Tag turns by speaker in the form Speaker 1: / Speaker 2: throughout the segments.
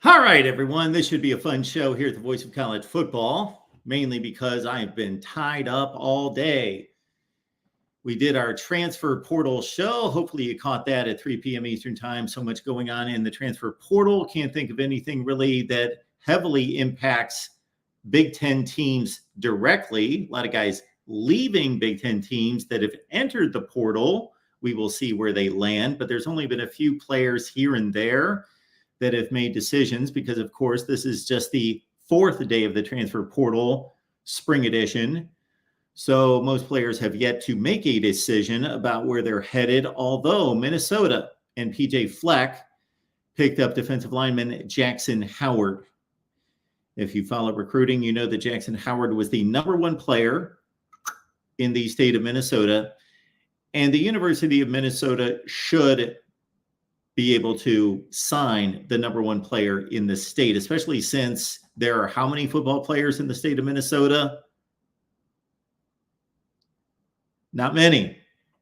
Speaker 1: All right, everyone. This should be a fun show here at the Voice of College Football, mainly because I have been tied up all day. We did our transfer portal show. Hopefully, you caught that at 3 p.m. Eastern Time. So much going on in the transfer portal. Can't think of anything really that heavily impacts Big Ten teams directly. A lot of guys leaving Big Ten teams that have entered the portal. We will see where they land, but there's only been a few players here and there that have made decisions because, of course, this is just the fourth day of the transfer portal spring edition. So most players have yet to make a decision about where they're headed, although Minnesota and PJ Fleck picked up defensive lineman Jackson Howard. If you follow recruiting, you know that Jackson Howard was the number one player in the state of Minnesota, and the University of Minnesota should be able to sign the number one player in the state, especially since there are how many football players in the state of Minnesota? Not many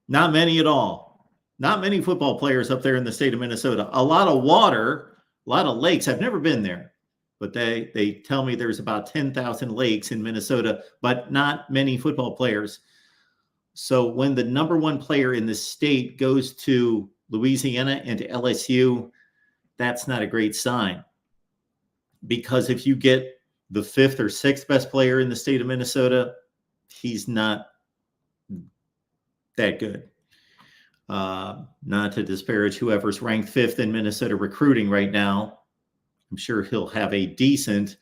Speaker 1: at all. Not many football players up there in the state of Minnesota. A lot of water, a lot of lakes. I've never been there, but they tell me there's about 10,000 lakes in Minnesota, but not many football players. So when the number one player in the state goes to Louisiana and to LSU, that's not a great sign. Because if you get the fifth or sixth best player in the state of Minnesota, he's not that good. Not to disparage whoever's ranked fifth in Minnesota recruiting right now. I'm sure he'll have a decent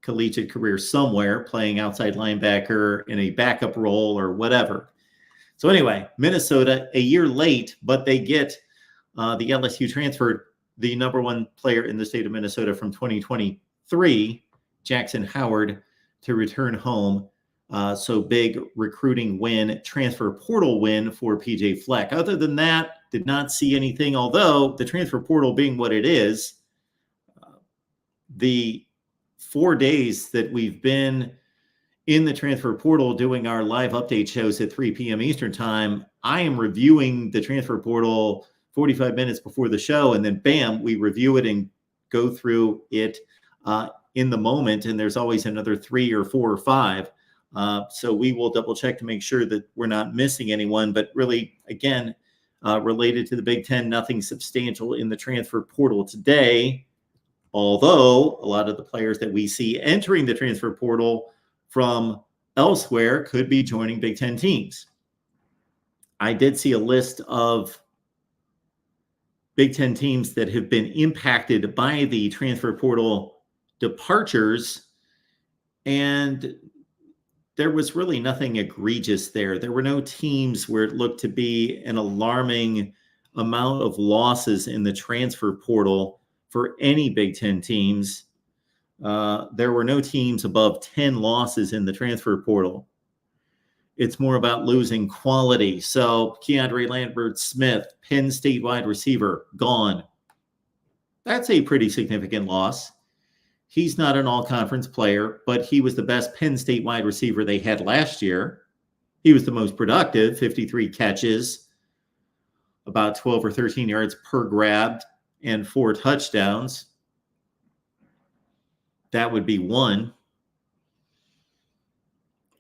Speaker 1: collegiate career somewhere, playing outside linebacker in a backup role or whatever. So anyway, Minnesota, a year late, but they get the LSU transferred the number one player in the state of Minnesota from 2023, Jackson Howard, to return home. So big recruiting win, transfer portal win for PJ Fleck. Other than that, did not see anything, although the transfer portal being what it is, the 4 days that we've been in the transfer portal doing our live update shows at 3 p.m. Eastern Time, I am reviewing the transfer portal 45 minutes before the show, and then bam, we review it and go through it in the moment, and there's always another 3 or 4 or 5. So we will double check to make sure that we're not missing anyone, but really, again, related to the Big Ten, nothing substantial in the transfer portal today, although a lot of the players that we see entering the transfer portal from elsewhere could be joining Big Ten teams. I did see a list of Big Ten teams that have been impacted by the transfer portal departures, and there was really nothing egregious there. There were no teams where it looked to be an alarming amount of losses in the transfer portal for any Big Ten teams. There were no teams above 10 losses in the transfer portal. It's more about losing quality. So Keandre Lambert-Smith, Penn State wide receiver, gone. That's a pretty significant loss. He's not an all-conference player, but he was the best Penn State wide receiver they had last year. He was the most productive, 53 catches, about 12 or 13 yards per grab, and 4 touchdowns. That would be one.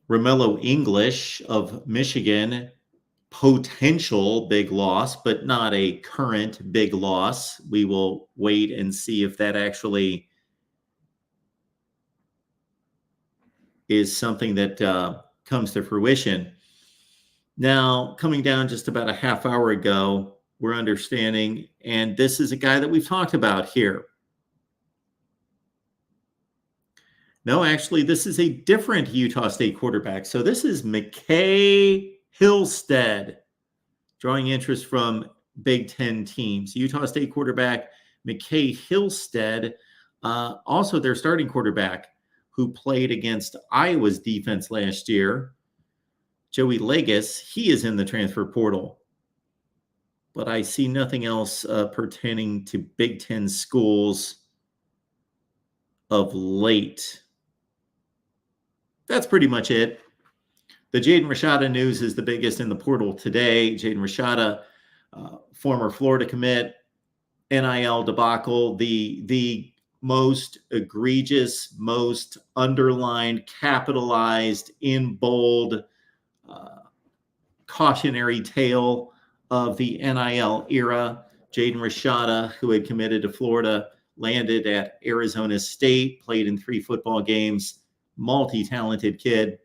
Speaker 1: Romello English of Michigan, potential big loss, but not a current big loss. We will wait and see if that actually is something that comes to fruition. Now, coming down just about a half hour ago, we're understanding, and this is a guy that we've talked about here. No, actually, this is a different Utah State quarterback. So this is McKay Hillstead, drawing interest from Big Ten teams. Utah State quarterback McKay Hillstead, also their starting quarterback, who played against Iowa's defense last year. Joey Legis, he is in the transfer portal. But I see nothing else pertaining to Big Ten schools of late. That's pretty much it. The Jaden Rashada news is the biggest in the portal today. Jaden Rashada, former Florida commit, NIL debacle. The most egregious, most underlined, capitalized, in bold, cautionary tale of the NIL era. Jaden Rashada, who had committed to Florida, landed at Arizona State, played in 3 football games, multi-talented kid.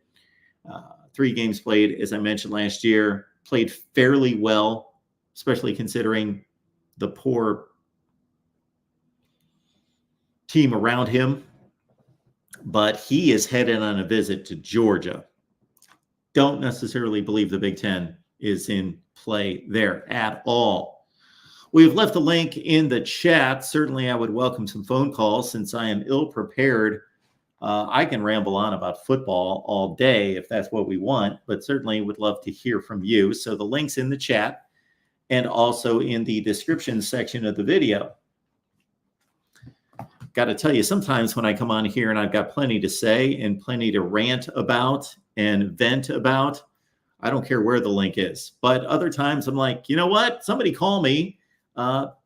Speaker 1: 3 games played, as I mentioned last year, played fairly well, especially considering the poor team around him. But he is headed on a visit to Georgia. Don't necessarily believe the Big Ten is in play there at all. We've left a link in the chat. Certainly, I would welcome some phone calls since I am ill-prepared. I can ramble on about football all day if that's what we want, but certainly would love to hear from you. So the link's in the chat and also in the description section of the video. Got to tell you, sometimes when I come on here and I've got plenty to say and plenty to rant about and vent about, I don't care where the link is. But other times I'm like, you know what? Somebody call me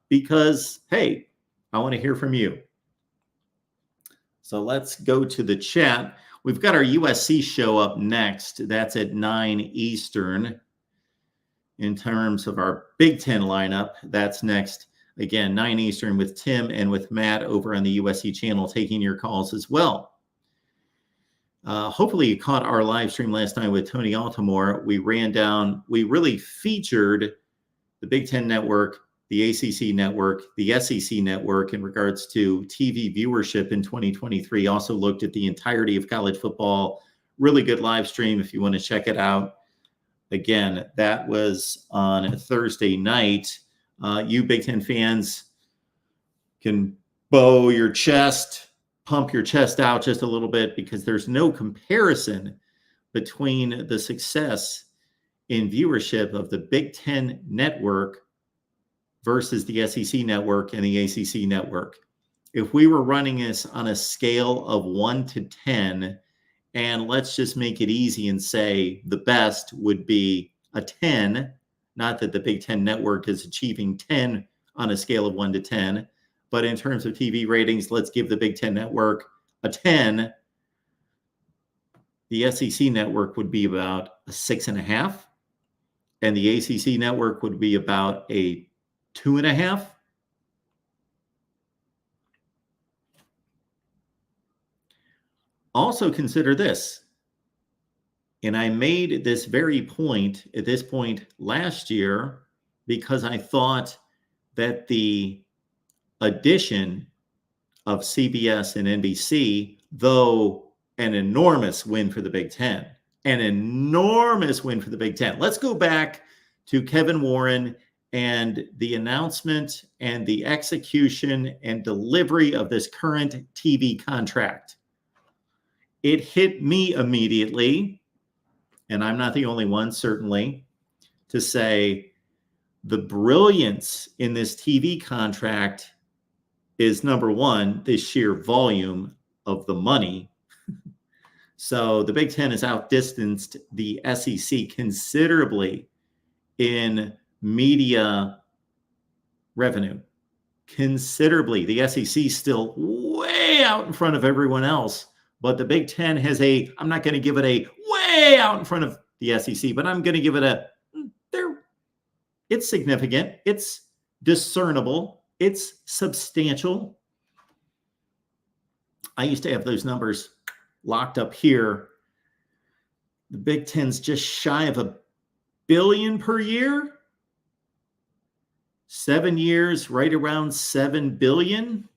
Speaker 1: because, hey, I want to hear from you. So let's go to the chat. We've got our USC show up next. That's at 9 Eastern. In terms of our Big Ten lineup, that's next. Again, 9 Eastern with Tim and with Matt over on the USC channel, taking your calls as well. Hopefully you caught our live stream last night with Tony Altamore. We really featured the Big Ten Network, the ACC Network, the SEC Network in regards to TV viewership in 2023. Also looked at the entirety of college football. Really good live stream if you want to check it out. Again, that was on a Thursday night. You Big Ten fans can bow your chest, pump your chest out just a little bit, because there's no comparison between the success in viewership of the Big Ten Network versus the SEC Network and the ACC Network. If we were running this on a scale of 1 to 10, and let's just make it easy and say the best would be a 10, not that the Big Ten Network is achieving 10 on a scale of 1 to 10, but in terms of TV ratings, let's give the Big Ten Network a 10. The SEC Network would be about a 6.5, and the ACC Network would be about a 2.5. Also consider this, and I made this very point at this point last year because I thought that the addition of CBS and NBC, though an enormous win for the Big Ten, Let's go back to Kevin Warren and the announcement and the execution and delivery of this current TV contract. It hit me immediately, and I'm not the only one, certainly, to say the brilliance in this TV contract is, number one, the sheer volume of the money. So the Big Ten has outdistanced the SEC considerably in media revenue. Considerably. The SEC still way out in front of everyone else, but the Big Ten has I'm not going to give it a way out in front of the SEC, but I'm going to give it it's significant. It's discernible. It's substantial. I used to have those numbers locked up here. The Big Ten's just shy of $1 billion per year. 7 years, right around $7 billion.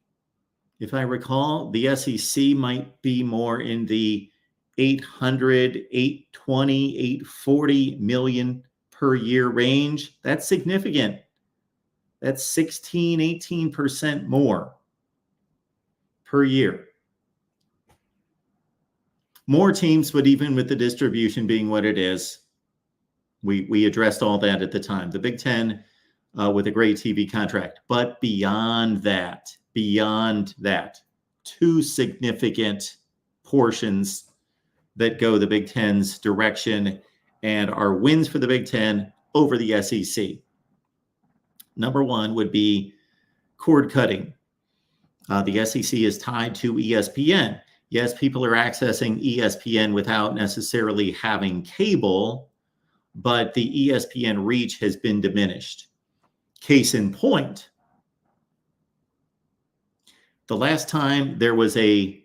Speaker 1: If I recall, the SEC might be more in the 800, 820, 840 million per year range. That's significant. That's 16, 18% more per year. More teams, but even with the distribution being what it is, we addressed all that at the time. The Big Ten with a great TV contract. But beyond that, 2 significant portions that go the Big Ten's direction and are wins for the Big Ten over the SEC. Number one would be cord cutting. The SEC is tied to ESPN. Yes, people are accessing ESPN without necessarily having cable, but the ESPN reach has been diminished. Case in point, the last time there was a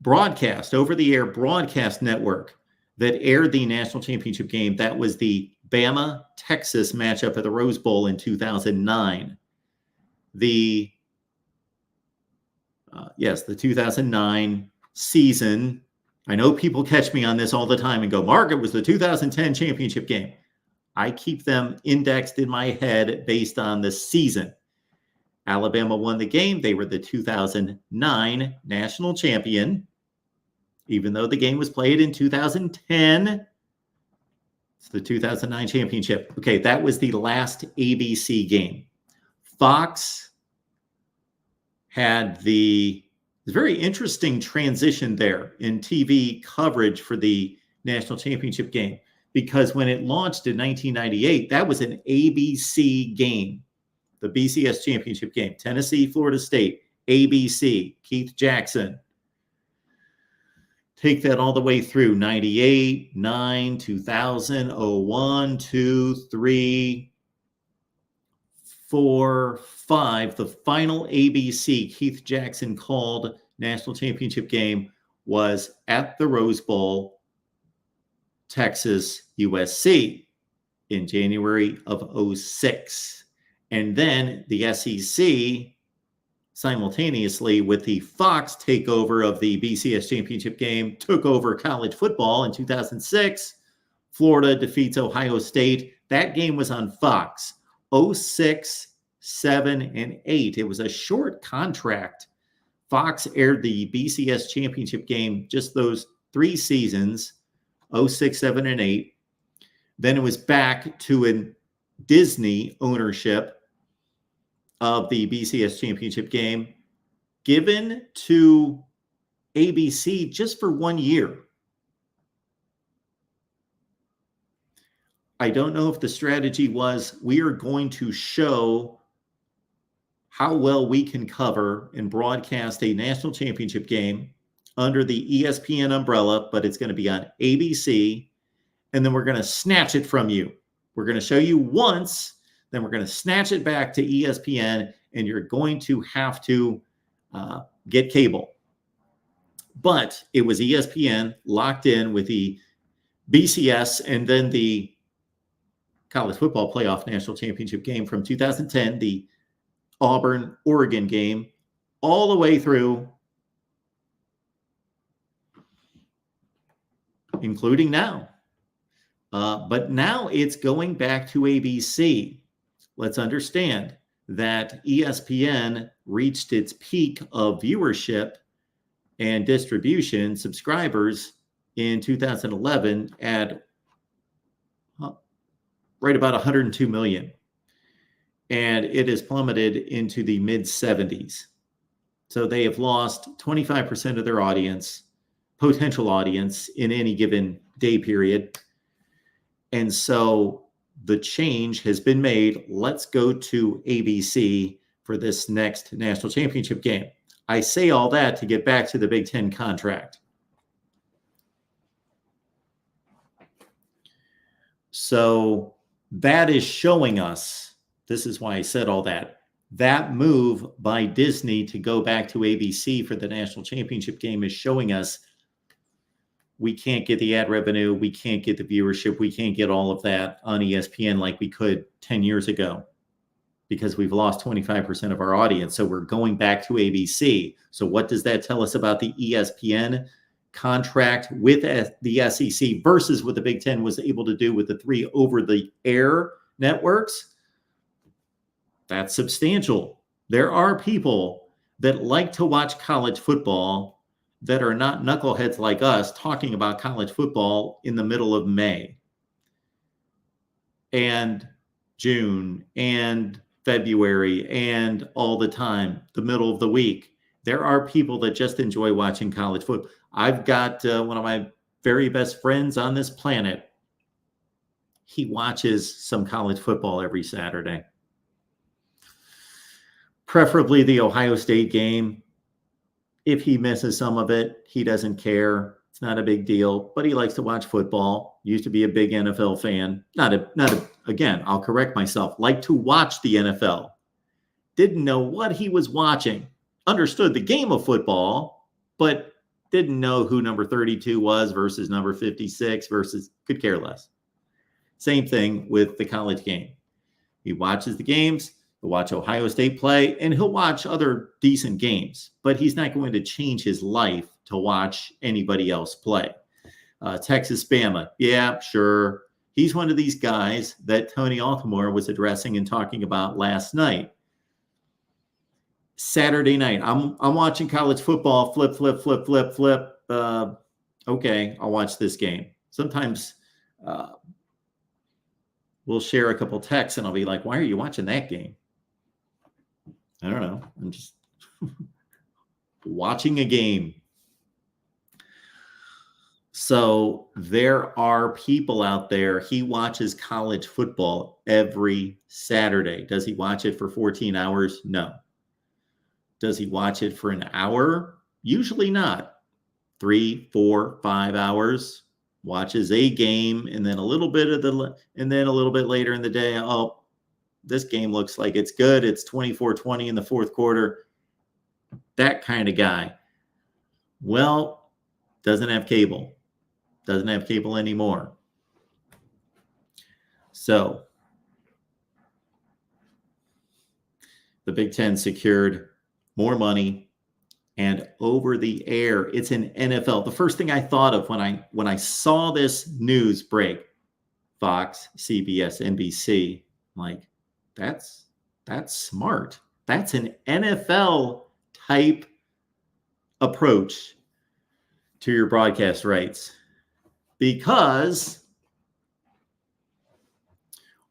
Speaker 1: broadcast, over-the-air broadcast network that aired the national championship game, that was the Bama-Texas matchup at the Rose Bowl in 2009. The 2009 season. I know people catch me on this all the time and go, Mark, it was the 2010 championship game. I keep them indexed in my head based on the season. Alabama won the game. They were the 2009 national champion. Even though the game was played in 2010, it's the 2009 championship. Okay, that was the last ABC game. Fox had the very interesting transition there in TV coverage for the national championship game, because when it launched in 1998, that was an ABC game, the BCS championship game, Tennessee, Florida State, ABC, Keith Jackson. Take that all the way through 98, 9, 2000, 01, 2, 3, 4, 5. The final ABC Keith Jackson called national championship game was at the Rose Bowl, Texas, USC in January of 06. And then the SEC simultaneously with the Fox takeover of the BCS championship game took over college football in 2006. Florida defeats Ohio State. That game was on Fox. 06, 7, and 8. It was a short contract. Fox aired the BCS championship game just those 3 seasons, 06, 7, and 8. Then it was back to a Disney ownership of the BCS championship game, given to ABC just for 1 year. I don't know if the strategy was we are going to show how well we can cover and broadcast a national championship game under the ESPN umbrella, but it's going to be on ABC, and then we're going to snatch it from you. We're going to show you once, then we're going to snatch it back to ESPN, and you're going to have to get cable. But it was ESPN locked in with the BCS and then the College Football Playoff National Championship game from 2010, the Auburn-Oregon game, all the way through, including now. But now it's going back to ABC. Let's understand that ESPN reached its peak of viewership and distribution subscribers in 2011 at right about 102 million. And it has plummeted into the mid-70s. So they have lost 25% of their audience, potential audience, in any given day period. And so the change has been made. Let's go to ABC for this next national championship game. I say all that to get back to the Big Ten contract. So that is showing us, this is why I said all that, that move by Disney to go back to ABC for the national championship game is showing us we can't get the ad revenue, we can't get the viewership, we can't get all of that on ESPN like we could 10 years ago because we've lost 25% of our audience. So we're going back to ABC. So what does that tell us about the ESPN contract with the SEC versus what the Big Ten was able to do with the 3 over-the-air networks? That's substantial. There are people that like to watch college football that are not knuckleheads like us talking about college football in the middle of May and June and February and all the time, the middle of the week. There are people that just enjoy watching college football. I've got one of my very best friends on this planet. He watches some college football every Saturday. preferably the Ohio State game. If he misses some of it, he doesn't care. It's not a big deal, but he likes to watch football. Used to be a big NFL fan. Again, I'll correct myself. Like to watch the NFL. Didn't know what he was watching. Understood the game of football, but didn't know who number 32 was versus number 56 versus could care less. Same thing with the college game. He watches the games. He'll watch Ohio State play, and he'll watch other decent games, but he's not going to change his life to watch anybody else play. Texas Bama, yeah, sure. He's one of these guys that Tony Altomore was addressing and talking about last night. Saturday night, I'm watching college football, flip. Okay, I'll watch this game. Sometimes we'll share a couple texts, and I'll be like, why are you watching that game? I don't know. I'm just watching a game. So there are people out there. He watches college football every Saturday. Does he watch it for 14 hours? No. Does he watch it for an hour? Usually not. 3, 4, 5 hours. Watches a game, and then a little bit later in the day, oh, this game looks like it's good. It's 24-20 in the fourth quarter. That kind of guy. Well, doesn't have cable. Doesn't have cable anymore. So the Big Ten secured more money and over the air. It's an NFL. The first thing I thought of when I saw this news break, Fox, CBS, NBC, I'm like, that's smart. That's an NFL type approach to your broadcast rights. Because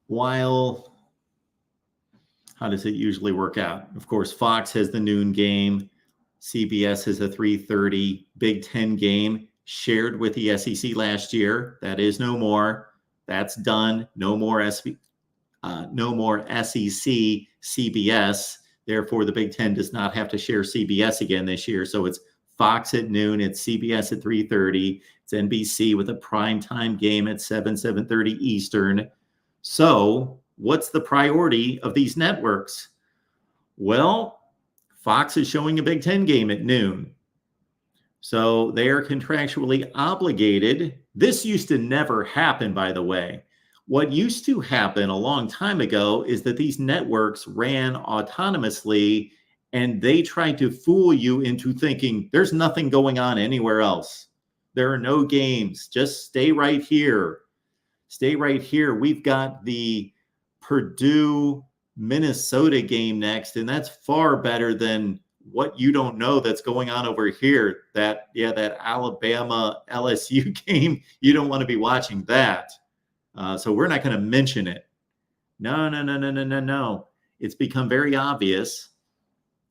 Speaker 1: while, how does it usually work out? Of course, Fox has the noon game. CBS has a 3:30 Big Ten game shared with the SEC last year. That is no more. That's done. No more SEC, CBS. Therefore, the Big Ten does not have to share CBS again this year. So it's Fox at noon. It's CBS at 3:30. It's NBC with a primetime game at 7:30 Eastern. So what's the priority of these networks? Well, Fox is showing a Big Ten game at noon. So they are contractually obligated. This used to never happen, by the way. What used to happen a long time ago is that these networks ran autonomously and they tried to fool you into thinking there's nothing going on anywhere else. There are no games. Just stay right here. Stay right here. We've got the Purdue Minnesota game next, and that's far better than what you don't know that's going on over here. That Alabama LSU game, you don't want to be watching that. So we're not going to mention it. No. It's become very obvious,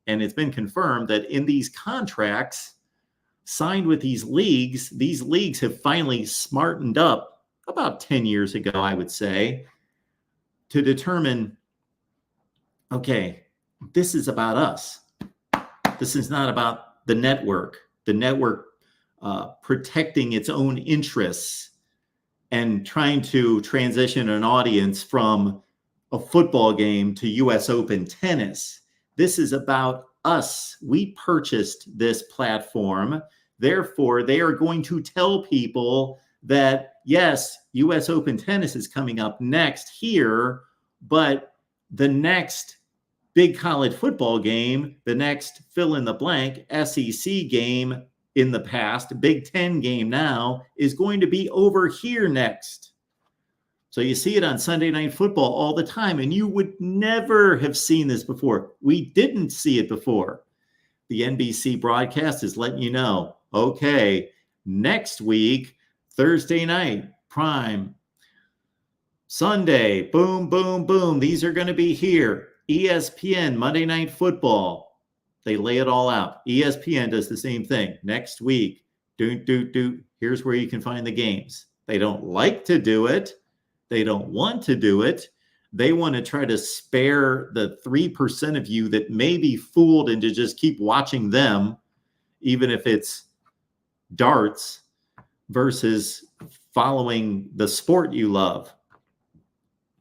Speaker 1: and it's been confirmed that in these contracts signed with these leagues have finally smartened up about 10 years ago, I would say, to determine, okay, this is about us. This is not about the network protecting its own interests and trying to transition an audience from a football game to US Open tennis. This is about us. We purchased this platform. Therefore, they are going to tell people that, yes, US Open tennis is coming up next here, but the next big college football game, the next fill in the blank SEC game in the past, Big Ten game now, is going to be over here next. So you see it on Sunday Night Football all the time, and you would never have seen this before. We didn't see it before. The NBC broadcast is letting you know, okay, next week, Thursday night, prime, Sunday, boom, boom, boom. These are going to be here. ESPN, Monday Night Football. They lay it all out. ESPN does the same thing. Next week, here's where you can find the games. They don't like to do it. They don't want to do it. They want to try to spare the 3% of you that may be fooled into just keep watching them, even if it's darts, versus following the sport you love.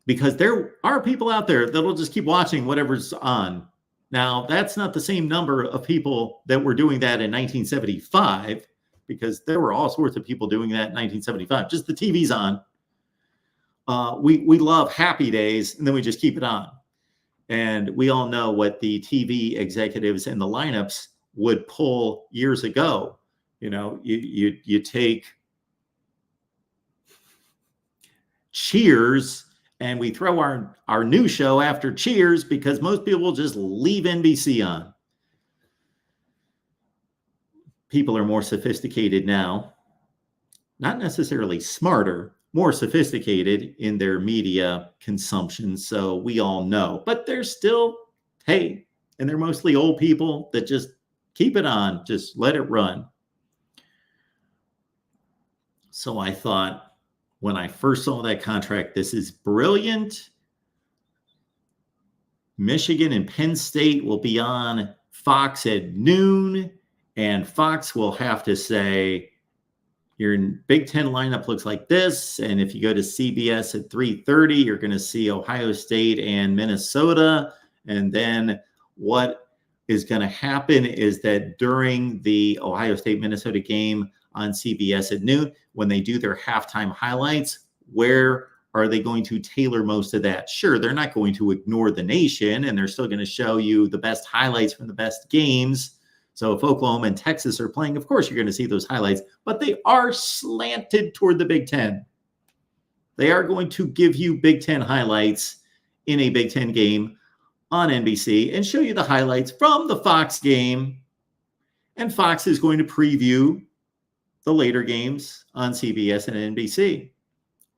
Speaker 1: Because there are people out there that'll just keep watching whatever's on. Now, that's not the same number of people that were doing that in 1975, because there were all sorts of people doing that in 1975. Just the TV's on. We love Happy Days, and then we just keep it on. And we all know what the TV executives and the lineups would pull years ago. You know, you take Cheers, and we throw our new show after Cheers because most people will just leave NBC on. People are more sophisticated now, not necessarily smarter, more sophisticated in their media consumption. So we all know, but they're still, hey, and they're mostly old people that just keep it on, just let it run. So I thought, when I first saw that contract, this is brilliant. Michigan and Penn State will be on Fox at noon, and Fox will have to say, your Big Ten lineup looks like this, and if you go to CBS at 3:30, you're going to see Ohio State and Minnesota, and then what is going to happen is that during the Ohio State-Minnesota game on CBS at noon, when they do their halftime highlights, where are they going to tailor most of that? Sure, they're not going to ignore the nation, and they're still going to show you the best highlights from the best games. So if Oklahoma and Texas are playing, of course, you're going to see those highlights, but they are slanted toward the Big Ten. They are going to give you Big Ten highlights in a Big Ten game on NBC and show you the highlights from the Fox game. And Fox is going to preview the later games on CBS and NBC.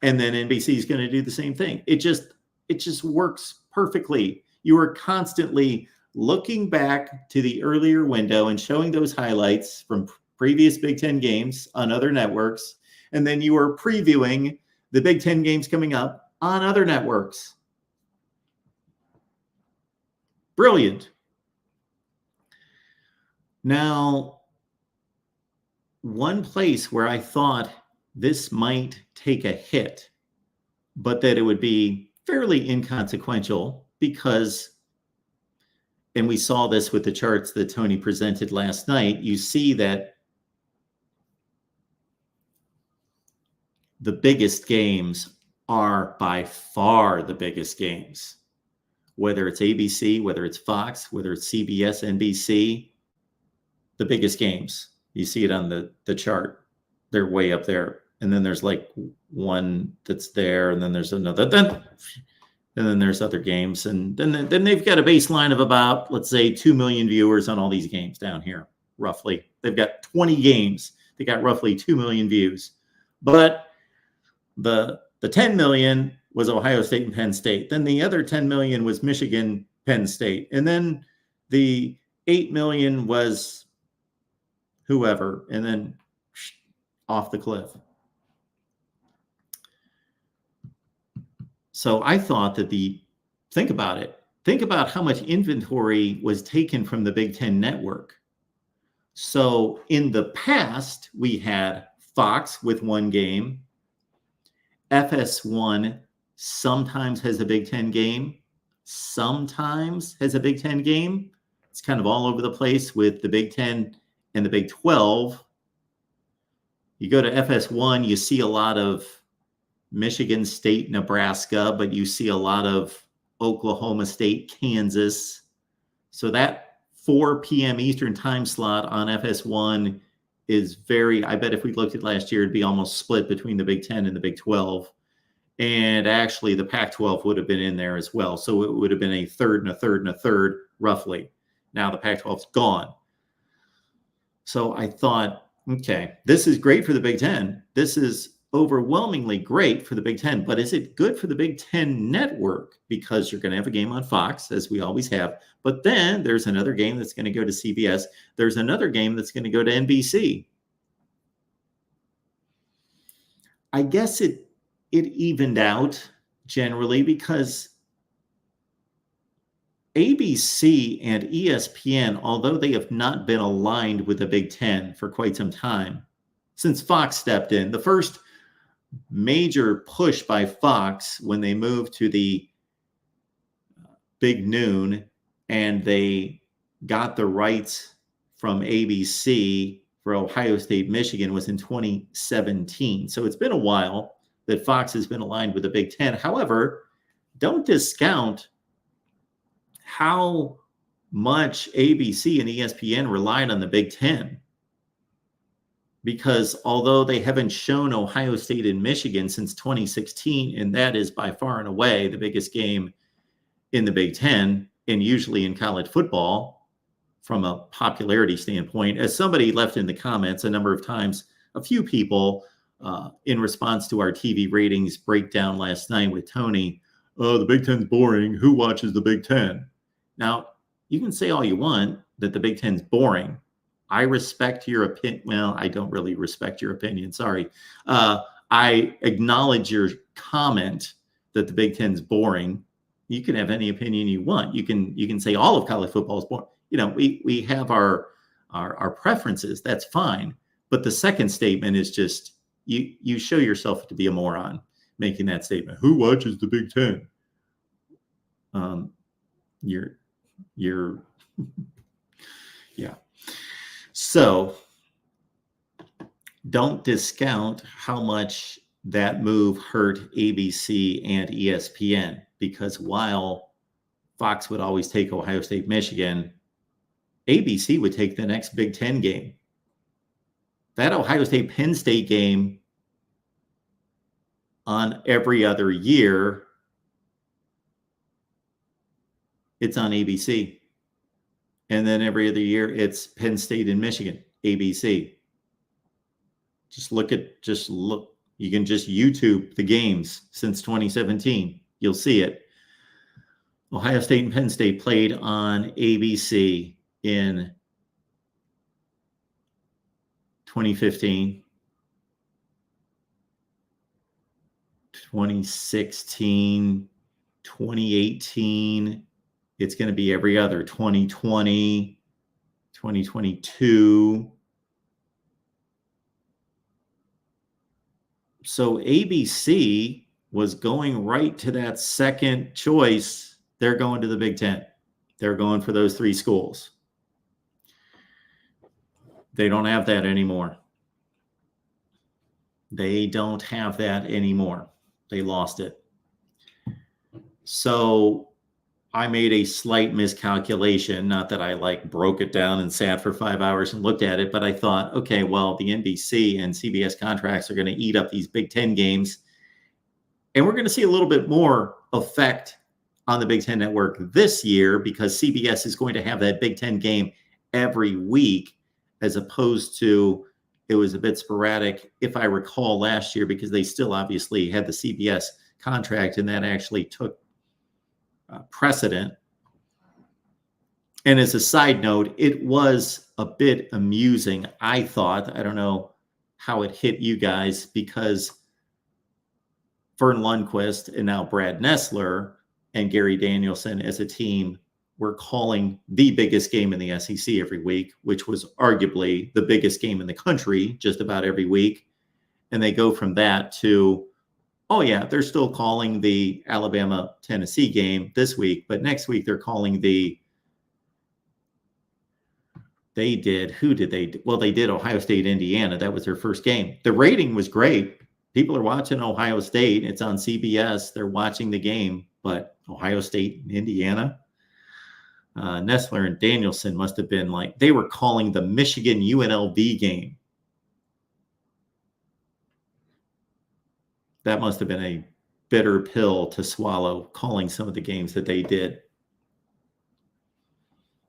Speaker 1: And then NBC is going to do the same thing. It just works perfectly. You are constantly looking back to the earlier window and showing those highlights from previous Big Ten games on other networks. And then you are previewing the Big Ten games coming up on other networks. Brilliant. Now, one place where I thought this might take a hit, but that it would be fairly inconsequential because, and we saw this with the charts that Tony presented last night, you see that the biggest games are by far the biggest games. Whether it's ABC, whether it's Fox, whether it's CBS, NBC, the biggest games. You see it on the chart. They're way up there. And then there's like one that's there, and then there's another. And then there's other games. And then they've got a baseline of about, let's say, 2 million viewers on all these games down here, roughly. They've got 20 games. They got roughly 2 million views. But the 10 million was Ohio State and Penn State. Then the other 10 million was Michigan, Penn State. And then the 8 million was whoever, and then off the cliff. So I thought that think about it. Think about how much inventory was taken from the Big Ten network. So in the past, we had Fox with one game. FS1 sometimes has a Big Ten game, sometimes has a Big Ten game. It's kind of all over the place with the Big Ten and the Big 12. You go to FS1, you see a lot of Michigan State, Nebraska, but you see a lot of Oklahoma State, Kansas. So that 4 p.m. Eastern time slot on FS1 is I bet if we looked at last year, it'd be almost split between the Big 10 and the Big 12. And actually the Pac-12 would have been in there as well. So it would have been a third and a third and a third, roughly. Now the Pac-12's gone. So I thought, okay, this is great for the Big Ten. This is overwhelmingly great for the Big Ten, but is it good for the Big Ten network? Because you're going to have a game on Fox, as we always have, but then there's another game that's going to go to CBS. There's another game that's going to go to NBC. I guess it evened out generally because ABC and ESPN, although they have not been aligned with the Big Ten for quite some time, since Fox stepped in, the first major push by Fox when they moved to the Big Noon and they got the rights from ABC for Ohio State, Michigan was in 2017. So it's been a while that Fox has been aligned with the Big Ten. However, don't discount how much ABC and ESPN relied on the Big Ten. Because although they haven't shown Ohio State and Michigan since 2016, and that is by far and away the biggest game in the Big Ten, and usually in college football from a popularity standpoint, as somebody left in the comments a number of times, a few people in response to our TV ratings breakdown last night with Tony, oh, the Big Ten's boring. Who watches the Big Ten? Now, you can say all you want that the Big Ten's boring. I respect your opinion. Well, I don't really respect your opinion. Sorry. I acknowledge your comment that the Big Ten's boring. You can have any opinion you want. You can say all of college football is boring. You know, we have our preferences. That's fine. But the second statement is just you show yourself to be a moron making that statement. Who watches the Big Ten? You're yeah. So don't discount how much that move hurt ABC and ESPN, because while Fox would always take Ohio State, Michigan, ABC would take the next Big Ten game. That Ohio State, Penn State game on every other year, it's on ABC. And then every other year, it's Penn State and Michigan, ABC. Just look. You can just YouTube the games since 2017. You'll see it. Ohio State and Penn State played on ABC in 2015, 2016, 2018. It's going to be every other 2020, 2022. So ABC was going right to that second choice. They're going to the Big Ten. They're going for those three schools. They don't have that anymore. They don't have that anymore. They lost it. So I made a slight miscalculation, not that I broke it down and sat for 5 hours and looked at it, but I thought, okay, well, the NBC and CBS contracts are going to eat up these Big Ten games. And we're going to see a little bit more effect on the Big Ten Network this year because CBS is going to have that Big Ten game every week, as opposed to it was a bit sporadic, if I recall, last year, because they still obviously had the CBS contract and that actually took precedent. And as a side note, it was a bit amusing, I thought. I don't know how it hit you guys, because Vern Lundquist and now Brad Nessler and Gary Danielson as a team were calling the biggest game in the SEC every week, which was arguably the biggest game in the country just about every week. And they go from that to, oh, yeah, they're still calling the Alabama-Tennessee game this week, but next week they're calling they did Ohio State, Indiana. That was their first game. The rating was great. People are watching Ohio State. It's on CBS. They're watching the game, but Ohio State and Indiana, Nessler and Danielson must have been they were calling the Michigan UNLV game. That must have been a bitter pill to swallow, calling some of the games that they did.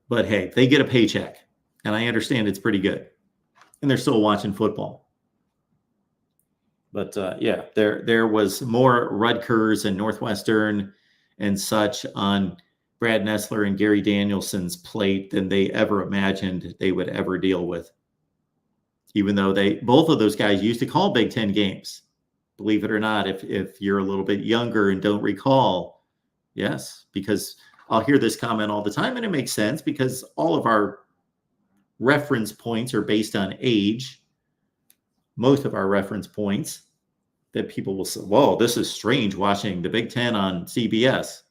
Speaker 1: But hey, they get a paycheck, and I understand it's pretty good. And they're still watching football. But yeah, there was more Rutgers and Northwestern and such on Brad Nessler and Gary Danielson's plate than they ever imagined they would ever deal with. Even though both of those guys used to call Big Ten games. Believe it or not, if you're a little bit younger and don't recall, yes, because I'll hear this comment all the time, and it makes sense because all of our reference points are based on age. Most of our reference points that people will say, whoa, this is strange watching the Big Ten on CBS.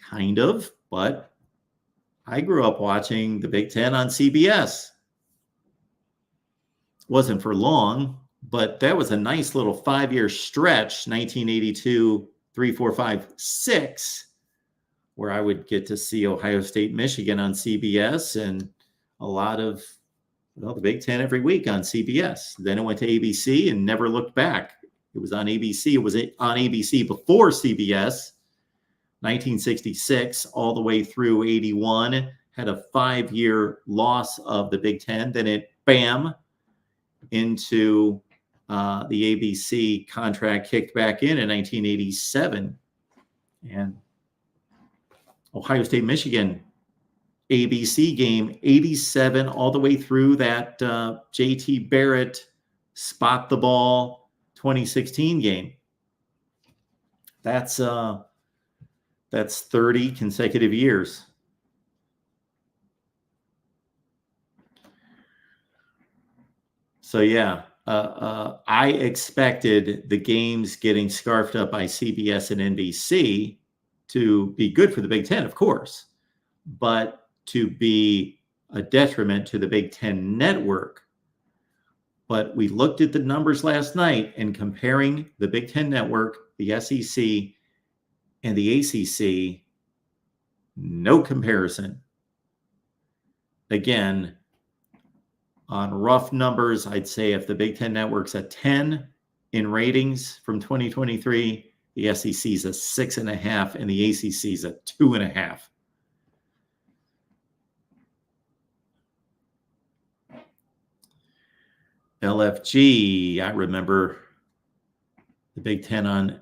Speaker 1: Kind of, but I grew up watching the Big Ten on CBS. Wasn't for long, but that was a nice little 5-year stretch, 1982, 3, 4, 5, 6, where I would get to see Ohio State, Michigan on CBS and a lot of the Big Ten every week on CBS. Then it went to ABC and never looked back. It was on ABC. It was on ABC before CBS, 1966, all the way through 81. Had a 5-year loss of the Big Ten. Then it, bam, into the ABC contract kicked back in 1987. And Ohio State, Michigan, ABC game, 87, all the way through that J.T. Barrett spot the ball 2016 game. That's 30 consecutive years. So yeah, I expected the games getting scarfed up by CBS and NBC to be good for the Big Ten, of course, but to be a detriment to the Big Ten network. But we looked at the numbers last night, and comparing the Big Ten network, the SEC, and the ACC, no comparison. Again, on rough numbers, I'd say if the Big Ten network's a 10 in ratings from 2023, the SEC's a 6.5, and the ACC's a 2.5. LFG, I remember the Big Ten on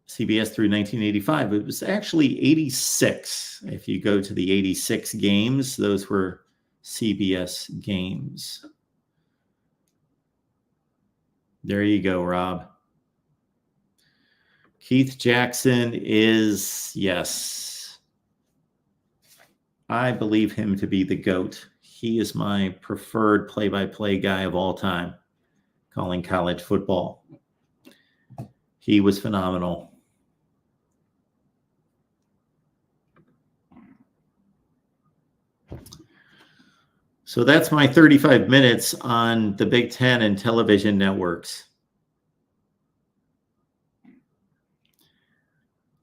Speaker 1: CBS through 1985. It was actually 86. If you go to the 86 games, those were CBS games. There you go, Rob. Keith Jackson is, yes, I believe him to be the GOAT. He is my preferred play-by-play guy of all time, calling college football. He was phenomenal. So that's my 35 minutes on the Big Ten and television networks.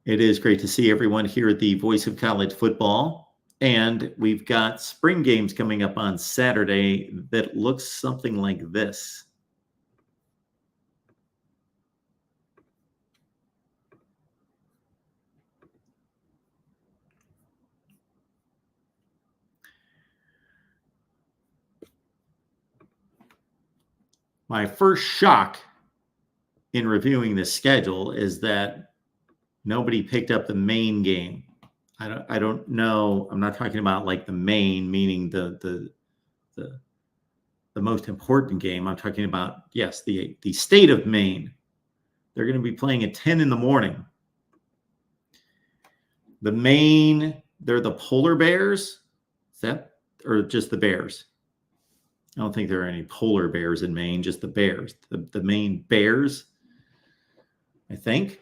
Speaker 1: It is great to see everyone here at the Voice of College Football. And we've got spring games coming up on Saturday that looks something like this. My first shock in reviewing this schedule is that nobody picked up the main game. I don't know. I'm not talking about like the main, meaning the most important game. I'm talking about, yes, the state of Maine. They're going to be playing at 10 in the morning. The Maine, they're the polar bears. Is that, or just the bears? I don't think there are any polar bears in Maine, just the bears. The Maine Bears, I think.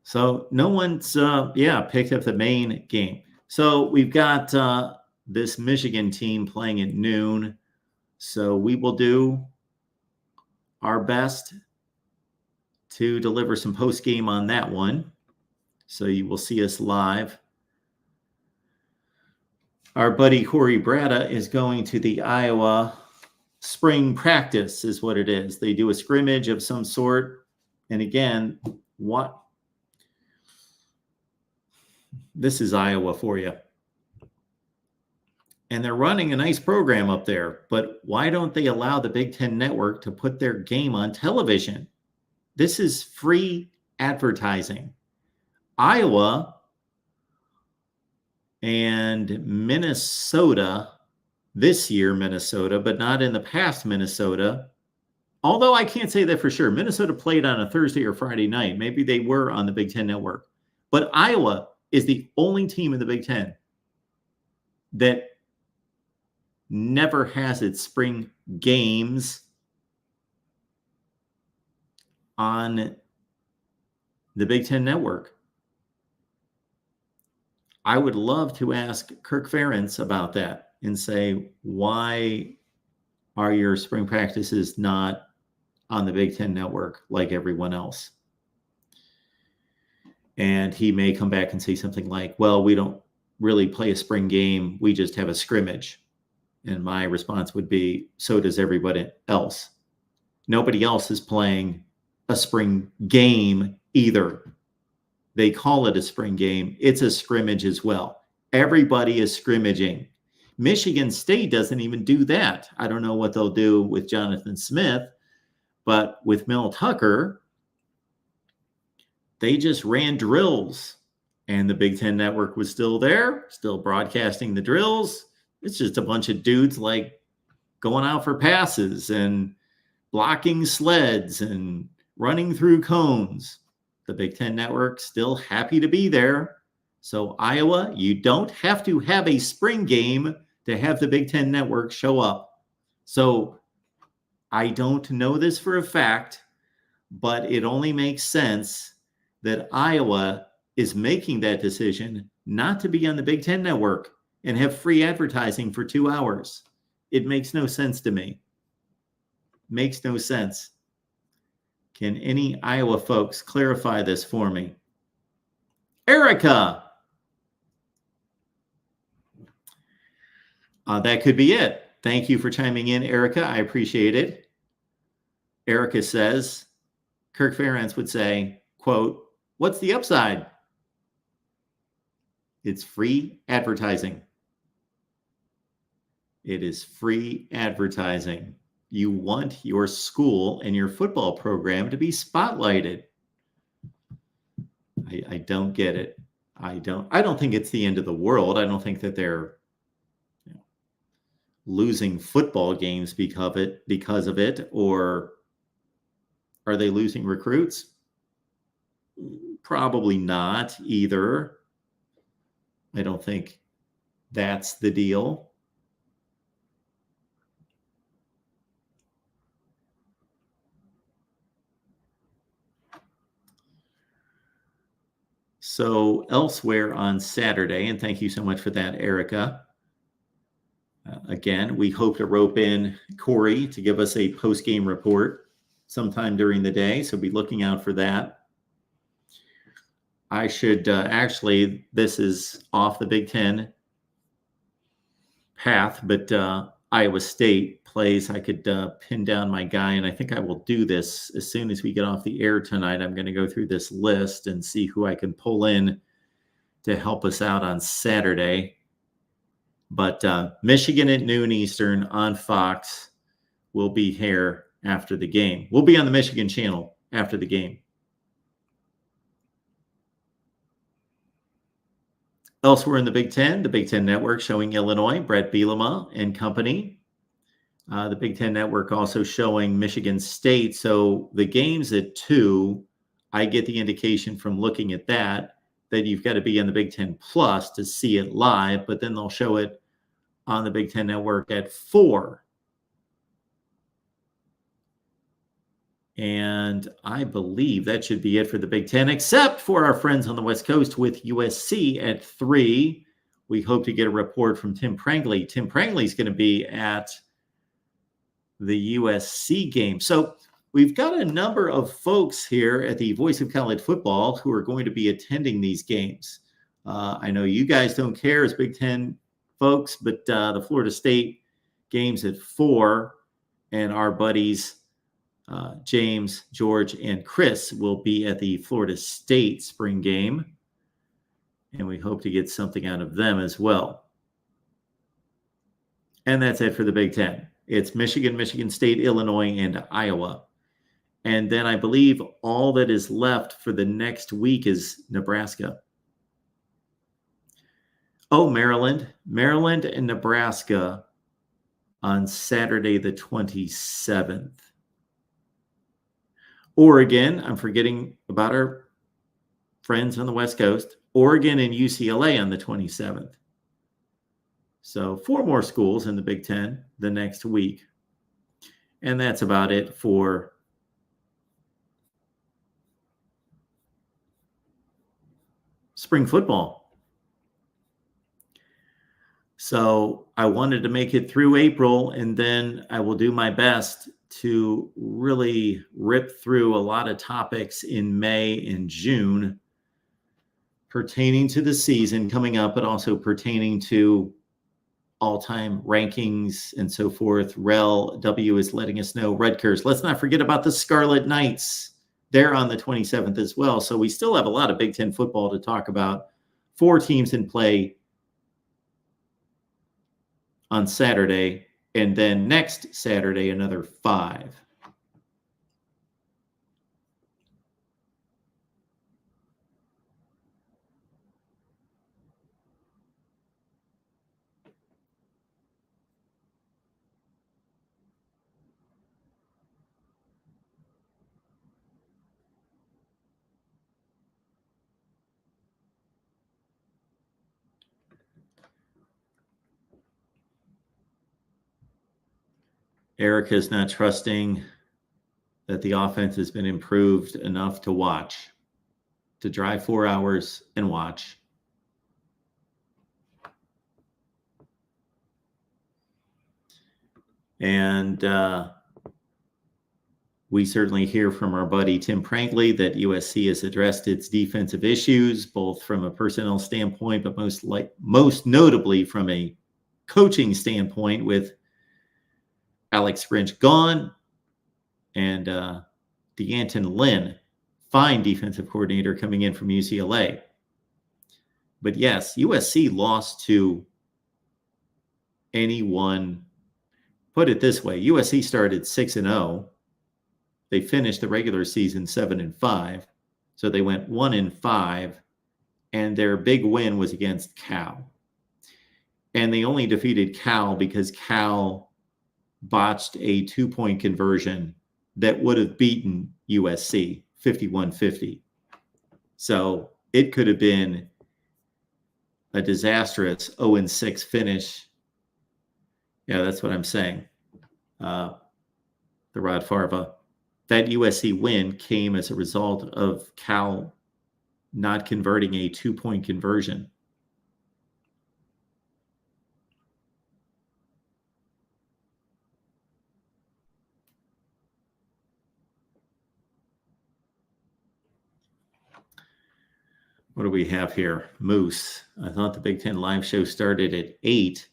Speaker 1: So no one's, picked up the Maine game. So we've got this Michigan team playing at noon. So we will do our best to deliver some post-game on that one. So you will see us live. Our buddy Corey Bratta is going to the Iowa spring practice is what it is. They do a scrimmage of some sort. And again, this is Iowa for you. And they're running a nice program up there. But why don't they allow the Big Ten Network to put their game on television? This is free advertising. Iowa and Minnesota, this year Minnesota, but not in the past Minnesota. Although I can't say that for sure. Minnesota played on a Thursday or Friday night. Maybe they were on the Big Ten Network. But Iowa is the only team in the Big Ten that never has its spring games on the Big Ten Network. I would love to ask Kirk Ferentz about that and say, why are your spring practices not on the Big Ten Network like everyone else? And he may come back and say something like, well, we don't really play a spring game. We just have a scrimmage. And my response would be, so does everybody else. Nobody else is playing a spring game either. They call it a spring game. It's a scrimmage as well. Everybody is scrimmaging. Michigan State doesn't even do that. I don't know what they'll do with Jonathan Smith, but with Mel Tucker, they just ran drills and the Big Ten Network was still there, still broadcasting the drills. It's just a bunch of dudes like going out for passes and blocking sleds and running through cones. The Big Ten Network still happy to be there. So Iowa, you don't have to have a spring game to have the Big Ten Network show up. So I don't know this for a fact, but it only makes sense that Iowa is making that decision not to be on the Big Ten Network and have free advertising for 2 hours. It makes no sense to me. Makes no sense. Can any Iowa folks clarify this for me? Erica. That could be it. Thank you for chiming in, Erica. I appreciate it. Erica says, Kirk Ferentz would say, quote, what's the upside? It's free advertising. It is free advertising. You want your school and your football program to be spotlighted. I don't get it. I don't think it's the end of the world. I don't think that they're losing football games because of it, or are they losing recruits? Probably not either. I don't think that's the deal. So elsewhere on Saturday, and thank you so much for that, Erica. Again, we hope to rope in Corey to give us a post-game report sometime during the day, so be looking out for that. I should actually, this is off the Big Ten path, but Iowa State plays. I could pin down my guy, and I think I will do this as soon as we get off the air tonight. I'm going to go through this list and see who I can pull in to help us out on Saturday. But Michigan at noon Eastern on Fox will be here after the game. We'll be on the Michigan channel after the game. Elsewhere in the Big Ten Network showing Illinois, Brett Bielema and company. The Big Ten Network also showing Michigan State. So the games at 2, I get the indication from looking at that you've got to be on the Big Ten Plus to see it live, but then they'll show it on the Big Ten Network at 4. And I believe that should be it for the Big Ten, except for our friends on the West Coast with USC at 3. We hope to get a report from Tim Prangley. Tim Prangley's going to be at the USC game. So we've got a number of folks here at the Voice of College Football who are going to be attending these games. I know you guys don't care as Big Ten folks, but the Florida State game's at 4, and our buddies James, George, and Chris will be at the Florida State spring game, and we hope to get something out of them as well. And that's it for the Big Ten. It's Michigan, Michigan State, Illinois, and Iowa. And then I believe all that is left for the next week is Nebraska. Oh, Maryland and Nebraska on Saturday the 27th. Oregon, I'm forgetting about our friends on the West Coast, Oregon and UCLA on the 27th. So 4 more schools in the Big Ten the next week. And that's about it for spring football. So I wanted to make it through April, and then I will do my best to really rip through a lot of topics in May and June pertaining to the season coming up, but also pertaining to all-time rankings and so forth. Rel W is letting us know. Rutgers. Let's not forget about the Scarlet Knights. They're on the 27th as well. So we still have a lot of Big Ten football to talk about. 4 teams in play on Saturday, and then next Saturday, another 5. Erica's not trusting that the offense has been improved enough to watch, to drive 4 hours and watch. And we certainly hear from our buddy Tim Prankley that USC has addressed its defensive issues, both from a personnel standpoint, but most notably from a coaching standpoint, with Alex Grinch gone and D'Anton Lynn, fine defensive coordinator, coming in from UCLA. But yes, USC lost to anyone. Put it this way, USC started 6-0. They finished the regular season 7-5. So they went 1-5, and their big win was against Cal. And they only defeated Cal because Cal botched a 2-point conversion that would have beaten USC 51-50. So it could have been a disastrous 0-6 finish. Yeah, that's what I'm saying. The Rod Farva. That USC win came as a result of Cal not converting a 2-point conversion. What do we have here? Moose. I thought the Big Ten live show started at 8.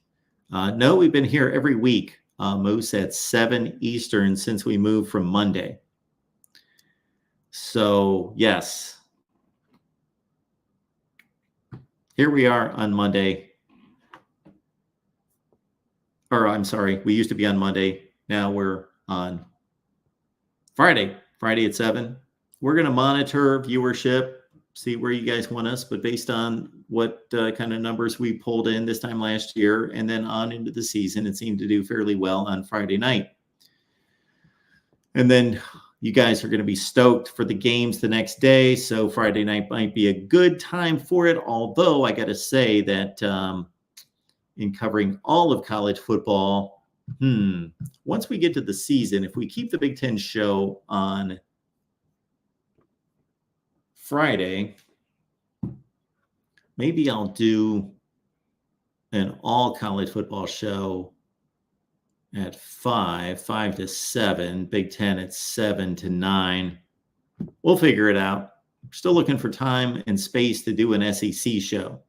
Speaker 1: No, we've been here every week, Moose, at 7 Eastern since we moved from Monday. So, yes. Here we are on Monday. Or, I'm sorry, we used to be on Monday. Now we're on Friday at 7. We're going to monitor viewership, see where you guys want us, but based on what kind of numbers we pulled in this time last year and then on into the season, it seemed to do fairly well on Friday night. And then you guys are going to be stoked for the games the next day, so Friday night might be a good time for it, although I got to say that in covering all of college football, once we get to the season, if we keep the Big Ten show on Friday, maybe I'll do an all college football show at 5 to 7, Big Ten at 7 to 9. We'll figure it out. Still looking for time and space to do an SEC show,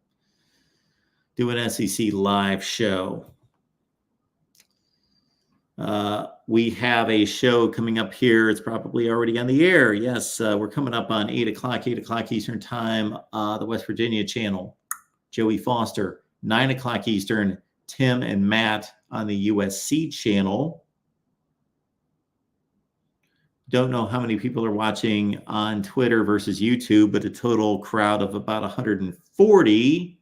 Speaker 1: do an SEC live show. We have a show coming up here. It's probably already on the air. Yes, we're coming up on 8 o'clock Eastern time, the West Virginia channel. Joey Foster, 9 o'clock Eastern, Tim and Matt on the USC channel. Don't know how many people are watching on Twitter versus YouTube, but a total crowd of about 140.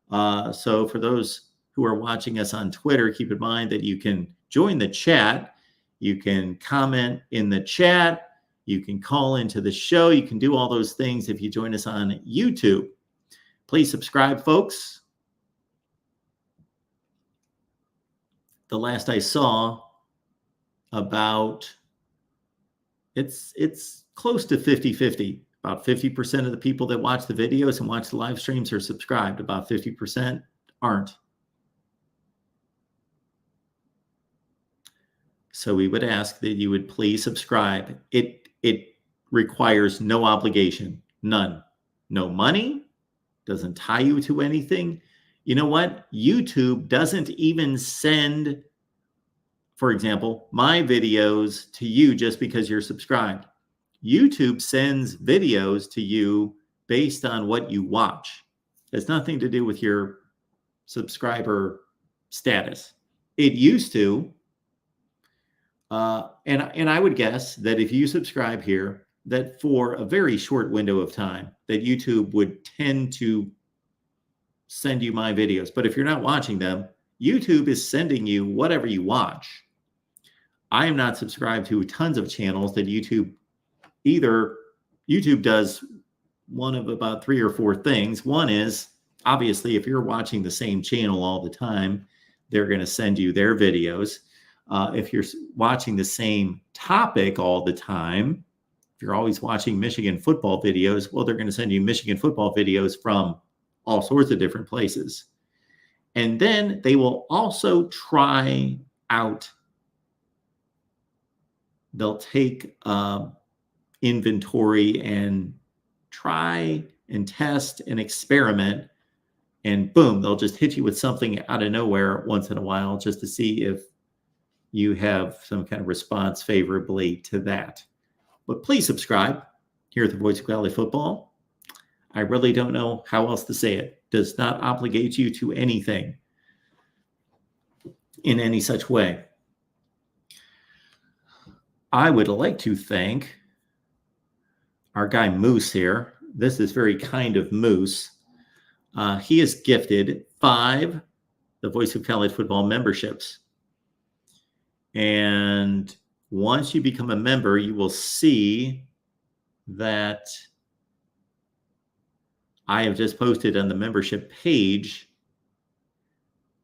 Speaker 1: So for those who are watching us on Twitter, keep in mind that you can join the chat. You can comment in the chat. You can call into the show. You can do all those things if you join us on YouTube. Please subscribe, folks. The last I saw, about it's close to 50-50. About 50% of the people that watch the videos and watch the live streams are subscribed. About 50% aren't. So we would ask that you would please subscribe. It requires no obligation, none. No money, doesn't tie you to anything. You know what? YouTube doesn't even send, for example, my videos to you just because you're subscribed. YouTube sends videos to you based on what you watch. It has nothing to do with your subscriber status. It used to. And I would guess that if you subscribe here, that for a very short window of time, that YouTube would tend to send you my videos. But if you're not watching them, YouTube is sending you whatever you watch. I am not subscribed to tons of channels that YouTube does one of about 3 or 4 things. One is, obviously, if you're watching the same channel all the time, they're going to send you their videos. If you're watching the same topic all the time, if you're always watching Michigan football videos, well, they're going to send you Michigan football videos from all sorts of different places. And then they will also try out, they'll take inventory and try and test and experiment, and boom, they'll just hit you with something out of nowhere once in a while just to see if you have some kind of response favorably to that. But please subscribe here at the Voice of College Football. I really don't know how else to say it. Does not obligate you to anything in any such way. I would like to thank our guy Moose here. This is very kind of Moose. He has gifted 5 the Voice of College Football memberships. And once you become a member, you will see that I have just posted on the membership page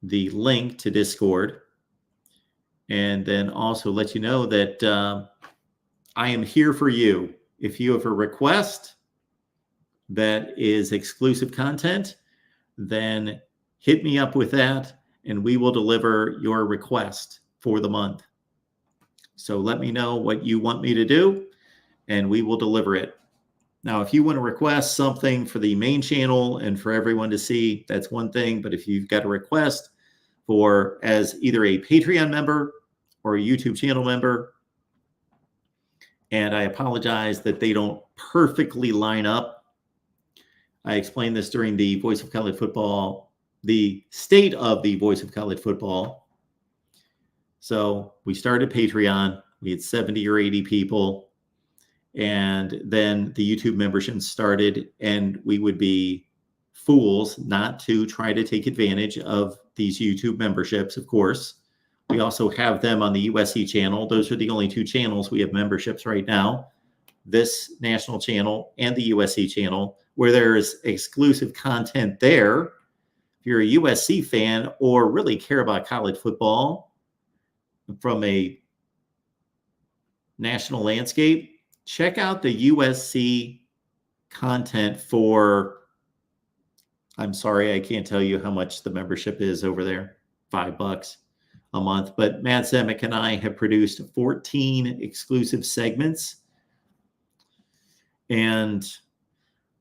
Speaker 1: the link to Discord, and then also let you know that I am here for you. If you have a request that is exclusive content, then hit me up with that, and we will deliver your request for the month. So let me know what you want me to do, and we will deliver it. Now, if you want to request something for the main channel and for everyone to see, that's one thing. But if you've got a request for as either a Patreon member or a YouTube channel member, and I apologize that they don't perfectly line up. I explained this during the Voice of College Football, the state of the Voice of College Football. So we started Patreon. We had 70 or 80 people. And then the YouTube membership started, and we would be fools not to try to take advantage of these YouTube memberships, of course. We also have them on the USC channel. Those are the only 2 channels we have memberships right now. This national channel and the USC channel, where there is exclusive content there. If you're a USC fan or really care about college football from a national landscape, check out the USC content for, I'm sorry, I can't tell you how much the membership is over there, $5 a month. But Matt Zemek and I have produced 14 exclusive segments. And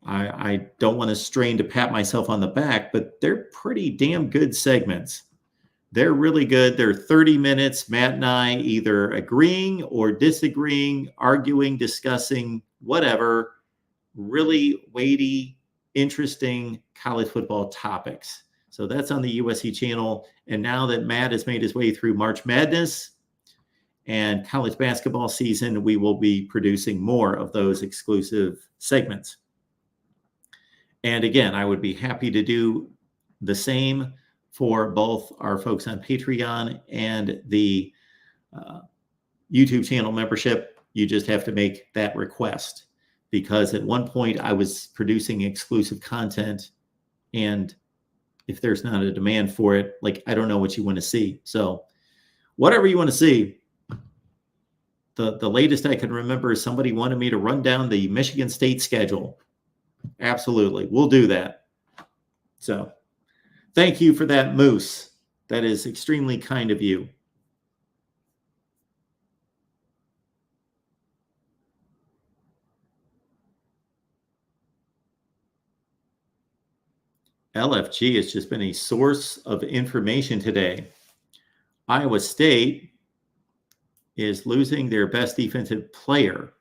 Speaker 1: I don't want to strain to pat myself on the back, but they're pretty damn good segments. They're really good. They're 30 minutes, Matt and I either agreeing or disagreeing, arguing, discussing, whatever, really weighty, interesting college football topics. So that's on the USC channel. And now that Matt has made his way through March Madness and college basketball season, we will be producing more of those exclusive segments. And again, I would be happy to do the same for both our folks on Patreon and the YouTube channel membership. You just have to make that request, because at one point I was producing exclusive content, and if there's not a demand for it, like, I don't know what you want to see. So whatever you want to see. The latest I can remember is somebody wanted me to run down the Michigan State schedule. Absolutely. We'll do that. So thank you for that, Moose. That is extremely kind of you. LFG has just been a source of information today. Iowa State is losing their best defensive player.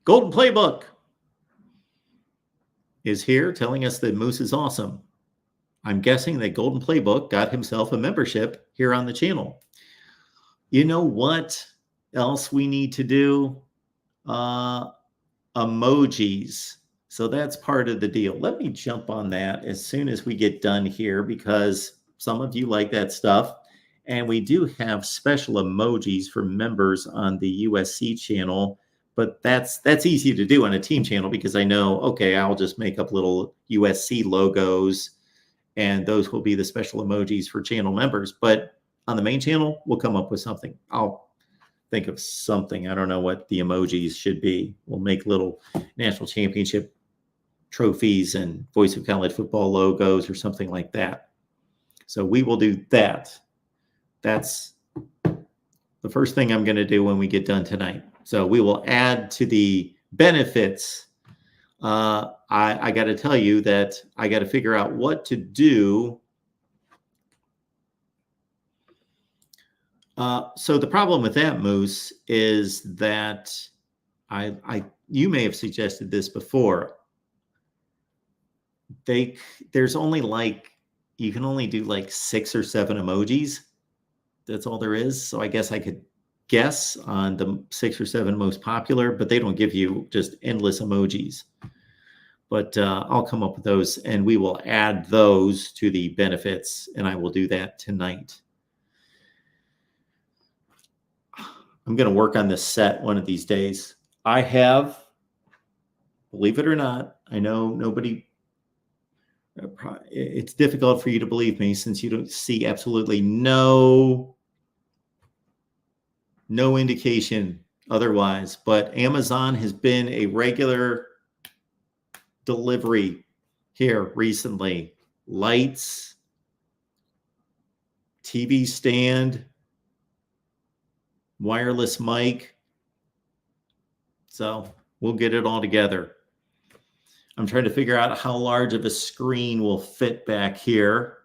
Speaker 1: Golden Playbook is here telling us that Moose is awesome. I'm guessing that Golden Playbook got himself a membership here on the channel. You know what else we need to do? Emojis. So that's part of the deal. Let me jump on that as soon as we get done here, because some of you like that stuff. And we do have special emojis for members on the USC channel, but that's easy to do on a team channel, because I know, okay, I'll just make up little USC logos, and those will be the special emojis for channel members. But on the main channel, we'll come up with something. I'll think of something. I don't know what the emojis should be. We'll make little national championship trophies and Voice of College Football logos or something like that. So we will do that. That's the first thing I'm going to do when we get done tonight. So we will add to the benefits. I got to tell you that I got to figure out what to do. So the problem with that, Moose, is that you may have suggested this before. There's only you can only do like 6 or 7 emojis. That's all there is. So I guess I could guess on the 6 or 7 most popular, but they don't give you just endless emojis. But I'll come up with those, and we will add those to the benefits, and I will do that tonight. I'm going to work on this set one of these days. I have, believe it or not, I know nobody, it's difficult for you to believe me since you don't see absolutely no indication otherwise, but Amazon has been a regular delivery here recently. Lights, TV stand, wireless mic. So we'll get it all together. I'm trying to figure out how large of a screen will fit back here.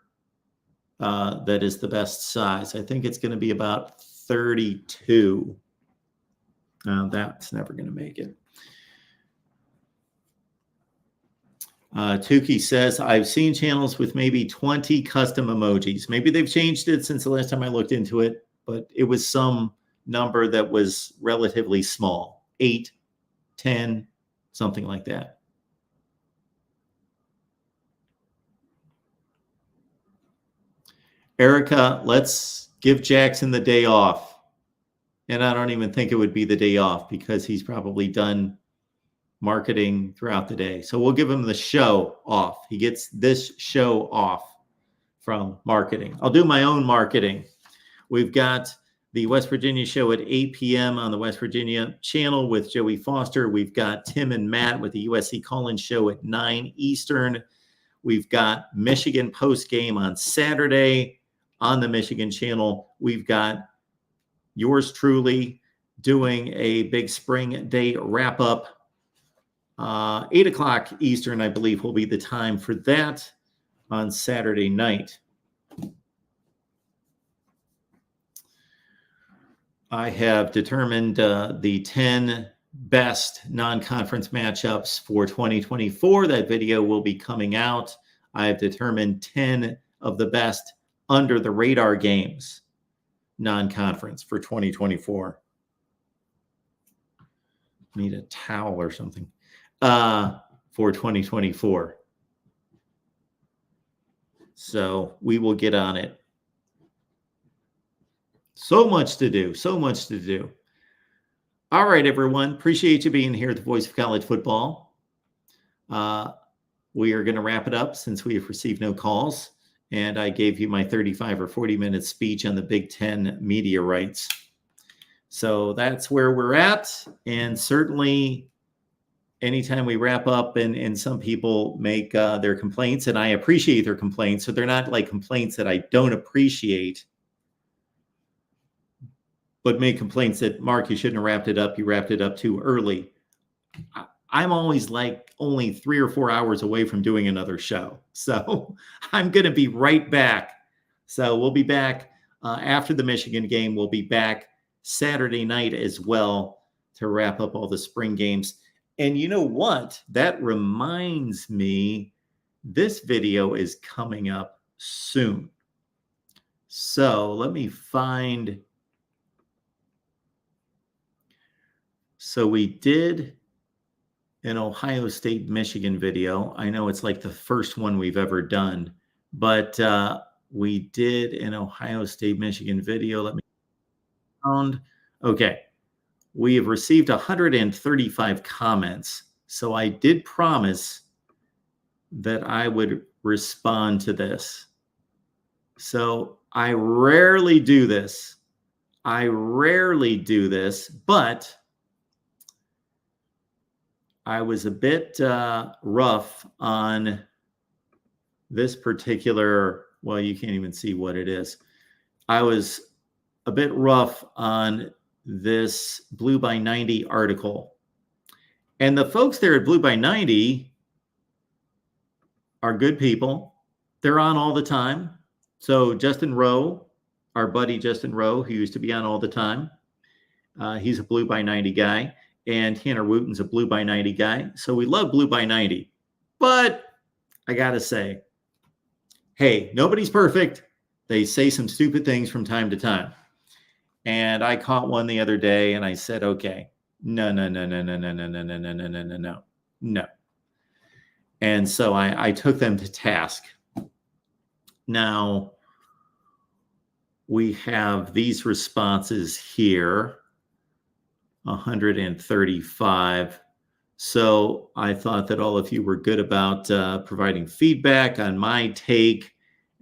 Speaker 1: That is the best size. I think it's going to be about 32. That's never going to make it. Tukey says, I've seen channels with maybe 20 custom emojis. Maybe they've changed it since the last time I looked into it, but it was some number that was relatively small, 8, 10, something like that. Erica, let's give Jackson the day off. And I don't even think it would be the day off, because he's probably done marketing throughout the day. So we'll give him the show off. He gets this show off from marketing. I'll do my own marketing. We've got the West Virginia show at 8 p.m. on the West Virginia channel with Joey Foster. We've got Tim and Matt with the USC Call-In show at 9 Eastern. We've got Michigan post game on Saturday on the Michigan channel. We've got yours truly doing a big spring day wrap up. 8 o'clock Eastern, I believe, will be the time for that on Saturday night. I have determined the 10 best non-conference matchups for 2024. That video will be coming out. I have determined 10 of the best under the radar games. non-conference for 2024. Need a towel or something for 2024. So we will get on it. So much to do. So much to do. All right, everyone. Appreciate you being here at the Voice of College Football. We are going to wrap it up since we have received no calls. And I gave you my 35 or 40-minute speech on the Big Ten media rights. So that's where we're at. And certainly anytime we wrap up and some people make their complaints, and I appreciate their complaints, so they're not like complaints that I don't appreciate, but make complaints that, Mark, you shouldn't have wrapped it up. You wrapped it up too early. I'm always like only 3 or 4 hours away from doing another show. So I'm going to be right back. So we'll be back after the Michigan game. We'll be back Saturday night as well to wrap up all the spring games. And you know what? That reminds me, this video is coming up soon. So let me find. So we did an Ohio State Michigan video. I know it's like the first one we've ever done, but we did an Ohio State Michigan video. Let me found. Okay. We have received 135 comments. So I did promise that I would respond to this. So I rarely do this. But I was a bit rough on this particular, well, you can't even see what it is. I was a bit rough on this Blue by 90 article. And the folks there at Blue by 90 are good people. They're on all the time. So Justin Rowe, our buddy Justin Rowe, who used to be on all the time, he's a Blue by 90 guy. And Tanner Wooten's a Blue by 90 guy. So we love Blue by 90. But I got to say, hey, nobody's perfect. They say some stupid things from time to time. And I caught one the other day and I said, okay, no. And so I took them to task. Now, we have these responses here. 135. So I thought that all of you were good about providing feedback on my take.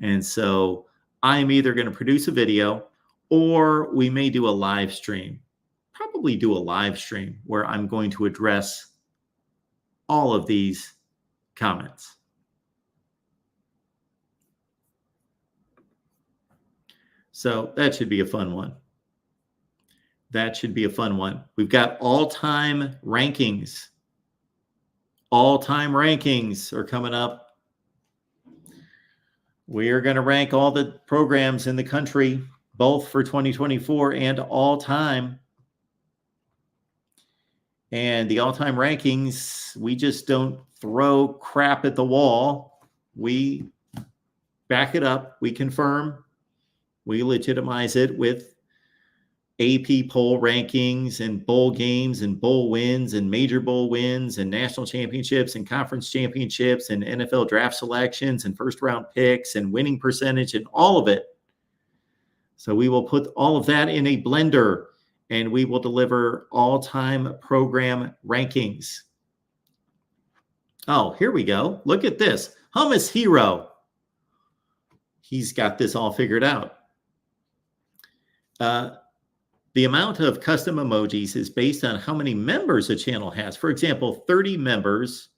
Speaker 1: And so I'm either going to produce a video or we may do a live stream. Probably do a live stream where I'm going to address all of these comments. So that should be a fun one. We've got all-time rankings. All-time rankings are coming up. We are going to rank all the programs in the country, both for 2024 and all-time. And the all-time rankings, we just don't throw crap at the wall. We back it up. We confirm. We legitimize it with AP poll rankings and bowl games and bowl wins and major bowl wins and national championships and conference championships and NFL draft selections and first round picks and winning percentage and all of it. So we will put all of that in a blender and we will deliver all-time program rankings. Oh, here we go. Look at this. Hummus Hero. He's got this all figured out. The amount of custom emojis is based on how many members a channel has. For example, 30 members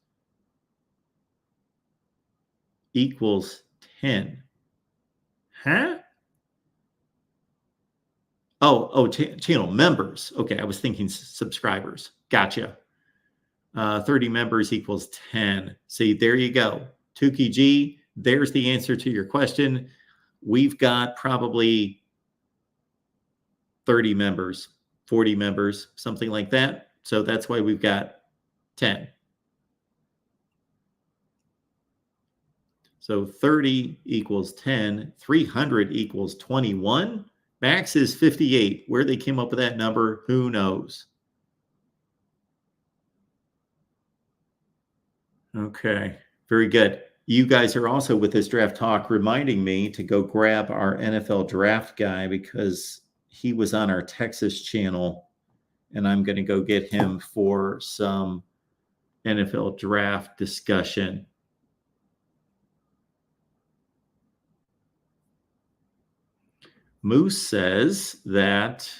Speaker 1: equals 10. Huh? Channel members. Okay, I was thinking subscribers. Gotcha. 30 members equals 10. See, there you go. Tukey G, there's the answer to your question. We've got probably 30 members, 40 members, something like that. So that's why we've got 10. So 30 equals 10, 300 equals 21. Max is 58. Where they came up with that number, who knows? Okay, very good. You guys are also with this draft talk reminding me to go grab our NFL draft guy because he was on our Texas channel, and I'm going to go get him for some NFL draft discussion. Moose says that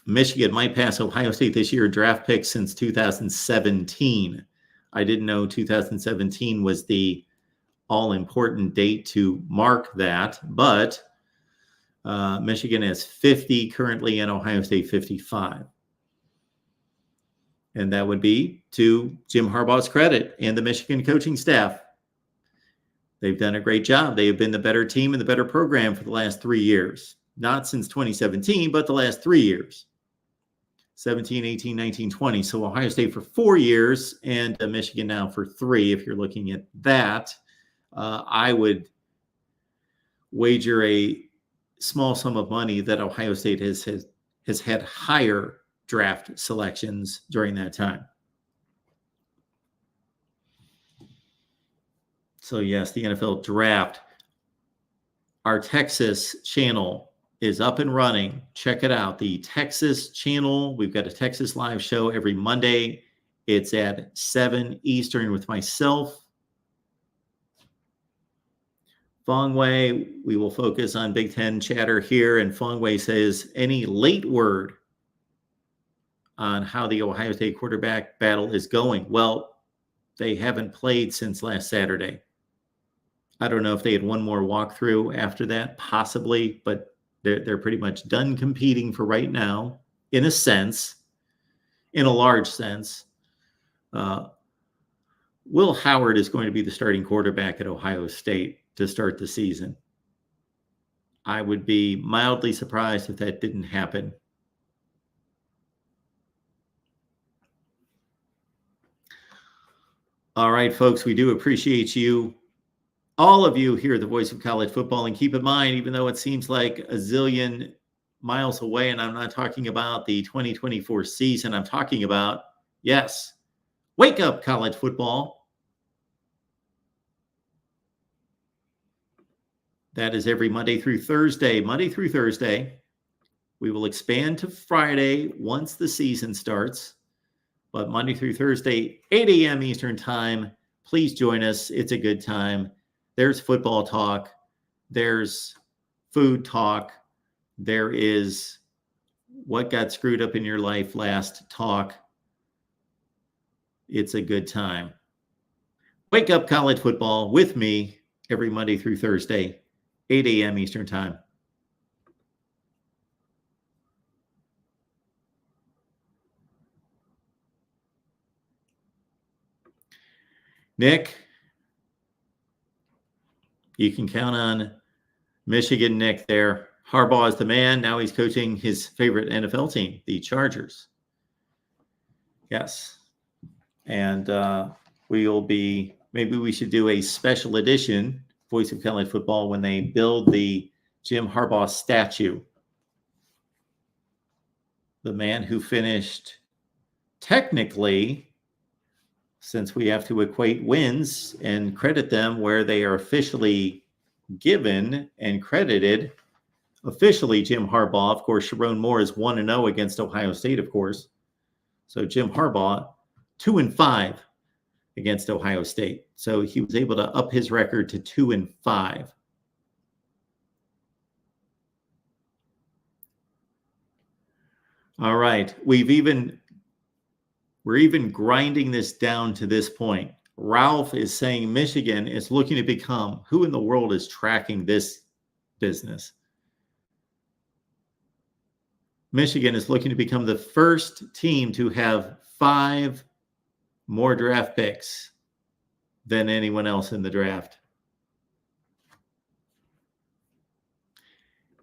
Speaker 1: Michigan might pass Ohio State this year, draft picks since 2017. I didn't know 2017 was the all-important date to mark that, but Michigan has 50 currently and Ohio State 55. And that would be to Jim Harbaugh's credit and the Michigan coaching staff. They've done a great job. They have been the better team and the better program for the last 3 years. Not since 2017, but the last 3 years. 17, 18, 19, 20. So Ohio State for 4 years and Michigan now for 3. If you're looking at that, I would wager a small sum of money that Ohio State has had higher draft selections during that time. So yes, the NFL draft. Our Texas channel is up and running. Check it out. The Texas channel. We've got a Texas live show every Monday. It's at 7 Eastern with myself. Fong Wei, we will focus on Big Ten chatter here. And Fong Wei says, any late word on how the Ohio State quarterback battle is going? Well, they haven't played since last Saturday. I don't know if they had one more walkthrough after that, possibly, but they're pretty much done competing for right now, in a sense, in a large sense. Will Howard is going to be the starting quarterback at Ohio State to start the season. I would be mildly surprised if that didn't happen. All right, folks, we do appreciate you. All of you hear the voice of college football, and keep in mind, even though it seems like a zillion miles away, and I'm not talking about the 2024 season, I'm talking about, yes, wake up college football. That is every Monday through Thursday. Monday through Thursday. We will expand to Friday once the season starts, but Monday through Thursday, 8 a.m. Eastern time. Please join us. It's a good time. There's football talk. There's food talk. There is what got screwed up in your life last talk. It's a good time. Wake up college football with me every Monday through Thursday, 8 a.m. Eastern time. Nick, you can count on Michigan Nick there. Harbaugh is the man. Now he's coaching his favorite NFL team, the Chargers. Yes. And maybe we should do a special edition, Voice of College Football, when they build the Jim Harbaugh statue. The man who finished, technically, since we have to equate wins and credit them where they are officially given and credited, officially Jim Harbaugh. Of course, Sharon Moore is 1-0 against Ohio State, of course. So Jim Harbaugh, 2-5 against Ohio State. So he was able to up his record to 2-5. All right. We're even grinding this down to this point. Ralph is saying Michigan is looking to become, who in the world is tracking this business? Michigan is looking to become the first team to have 5 more draft picks than anyone else in the draft.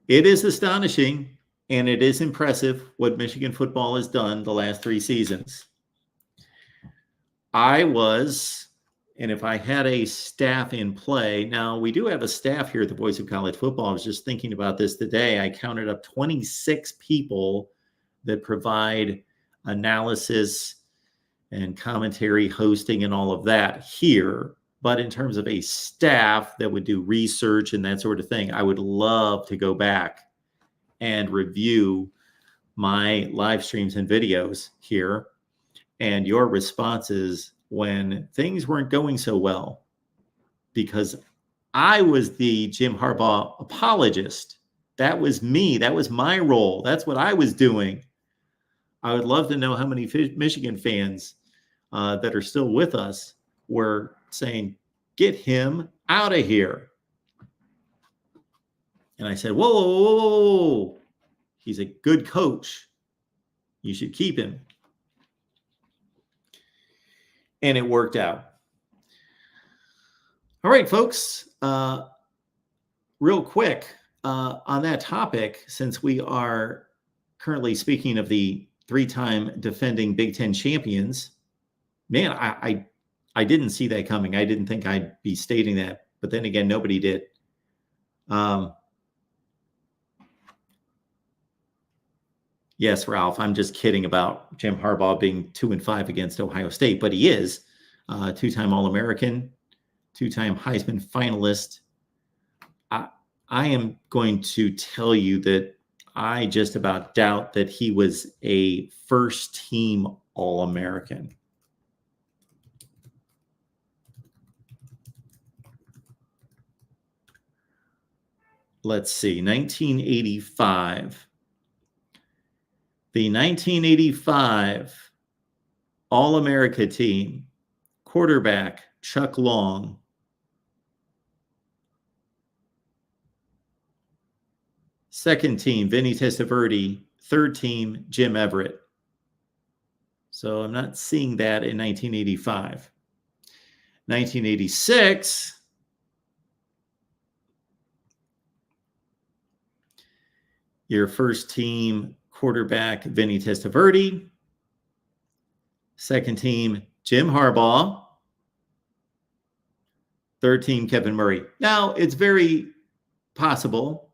Speaker 1: It is astonishing and it is impressive what Michigan football has done the last 3 seasons. I was And if I had a staff in play, now we do have a staff here at the Voice of College Football. I was just thinking about this today. I counted up 26 people that provide analysis and commentary, hosting, and all of that here. But in terms of a staff that would do research and that sort of thing, I would love to go back and review my live streams and videos here and your responses when things weren't going so well, because I was the Jim Harbaugh apologist. That was me. That was my role. That's what I was doing. I would love to know how many Michigan fans that are still with us were saying, get him out of here. And I said, whoa, whoa, whoa, whoa, whoa. He's a good coach. You should keep him. And it worked out. All right, folks, real quick on that topic, since we are currently speaking of the 3-time defending Big Ten champions, man, I didn't see that coming. I didn't think I'd be stating that, but then again, nobody did. Yes, Ralph, I'm just kidding about Jim Harbaugh being 2-5 against Ohio State, but he is 2-time All-American, 2-time Heisman finalist. I am going to tell you that I just about doubt that he was a first-team All-American. Let's see, 1985. The 1985 All-America team, quarterback Chuck Long, second team Vinny Testaverde, third team Jim Everett. So I'm not seeing that in 1985. 1986, your first team quarterback Vinny Testaverde, second team Jim Harbaugh, third team Kevin Murray. Now, it's very possible,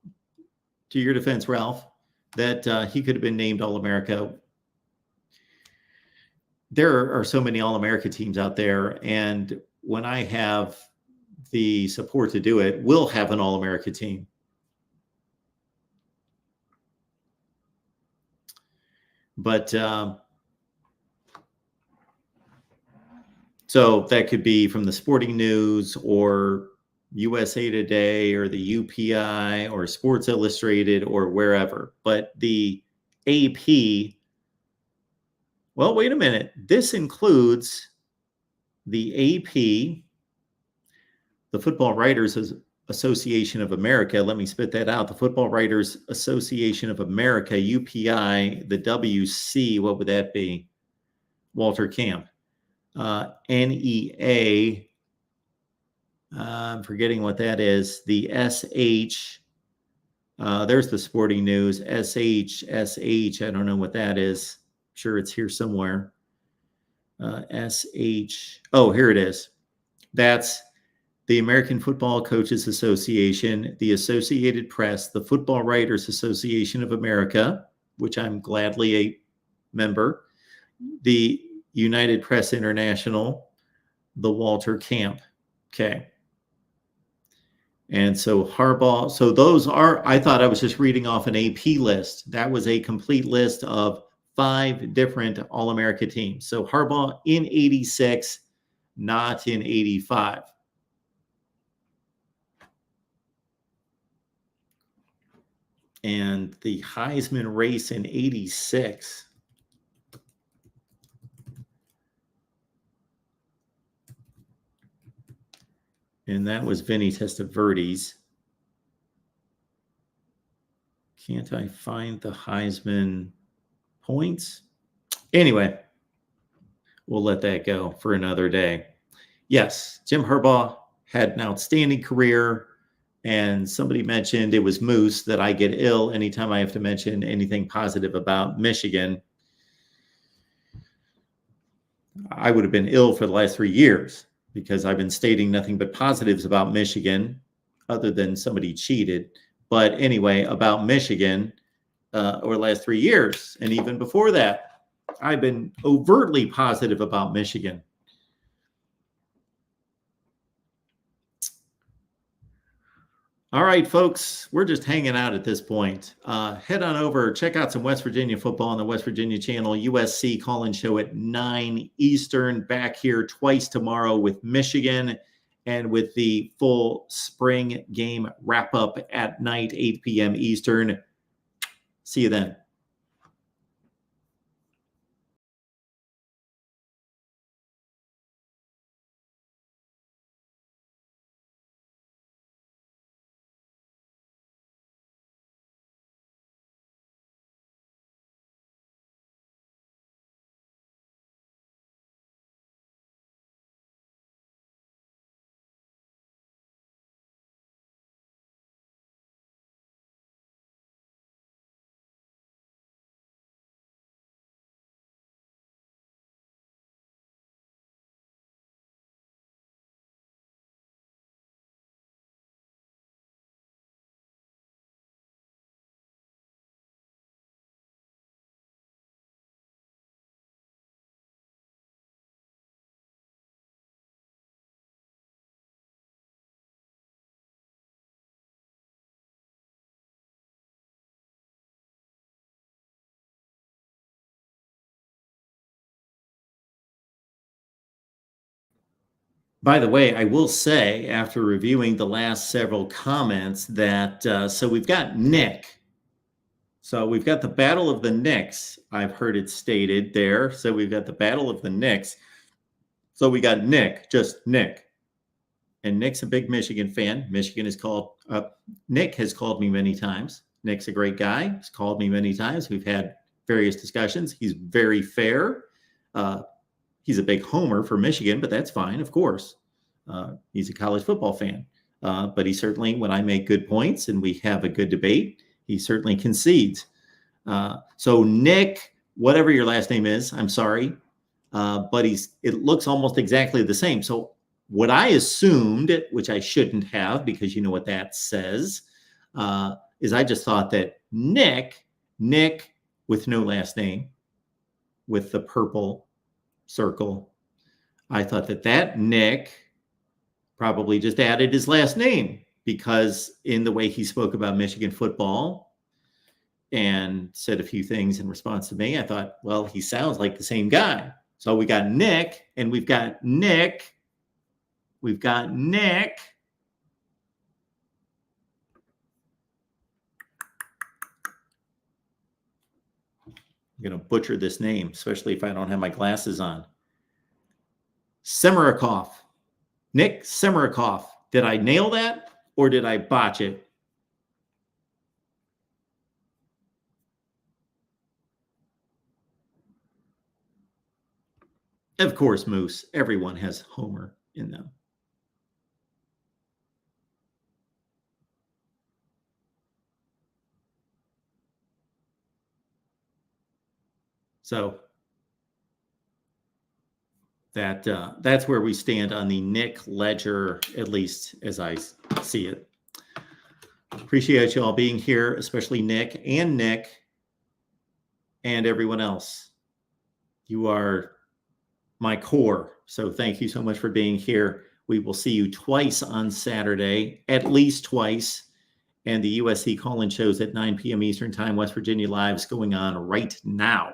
Speaker 1: to your defense, Ralph, that he could have been named All-America. There are so many All-America teams out there, and when I have the support to do it, we'll have an All-America team. But so that could be from the Sporting News or USA Today or the UPI or Sports Illustrated or wherever. But the AP, well, wait a minute. This includes the AP, the Football Writers Association of America. Let me spit that out. The Football Writers Association of America, UPI, the WC, what would that be? Walter Camp. NEA, I'm forgetting what that is. The SH, there's the Sporting News. SH, I don't know what that is. I'm sure it's here somewhere. SH, oh, here it is. That's the American Football Coaches Association, the Associated Press, the Football Writers Association of America, which I'm gladly a member, the United Press International, the Walter Camp. Okay. And so Harbaugh, so those are, I thought I was just reading off an AP list. That was a complete list of 5 different All-America teams. So Harbaugh in 86, not in 85. And the Heisman race in 86. And that was Vinny Testaverde's. Can't I find the Heisman points? Anyway, we'll let that go for another day. Yes, Jim Harbaugh had an outstanding career. And somebody mentioned it was Moose that I get ill anytime I have to mention anything positive about Michigan. I would have been ill for the last 3 years because I've been stating nothing but positives about Michigan, other than somebody cheated. But anyway, about Michigan over the last 3 years, and even before that, I've been overtly positive about Michigan. All right, folks, we're just hanging out at this point. Head on over, check out some West Virginia football on the West Virginia channel, USC call-in show at 9 Eastern. Back here twice tomorrow with Michigan and with the full spring game wrap-up at night, 8 p.m. Eastern. See you then. By the way, I will say, after reviewing the last several comments, that so we've got Nick. So we've got the Battle of the Knicks. I've heard it stated there. So we've got the Battle of the Knicks. So we got Nick, just Nick. And Nick's a big Michigan fan. Michigan is called, Nick has called me many times. Nick's a great guy. He's called me many times. We've had various discussions. He's very fair. He's a big homer for Michigan, but that's fine, of course. He's a college football fan. But he certainly, when I make good points and we have a good debate, he certainly concedes. So Nick, whatever your last name is, I'm sorry, but it looks almost exactly the same. So what I assumed, which I shouldn't have, because you know what that says, is I just thought that Nick with no last name, with the purple circle, I thought that Nick probably just added his last name, because in the way he spoke about Michigan football and said a few things in response to me, I thought, well, he sounds like the same guy. So we got Nick, and we've got Nick. We've got Nick. I'm going to butcher this name, especially if I don't have my glasses on. Semerikov. Nick Semerikov. Did I nail that, or did I botch it? Of course, Moose. Everyone has Homer in them. So that's where we stand on the Nick ledger, at least as I see it. Appreciate you all being here, especially Nick and everyone else. You are my core. So thank you so much for being here. We will see you twice on Saturday, at least twice. And the USC call-in shows at 9 p.m. Eastern Time. West Virginia Live's going on right now.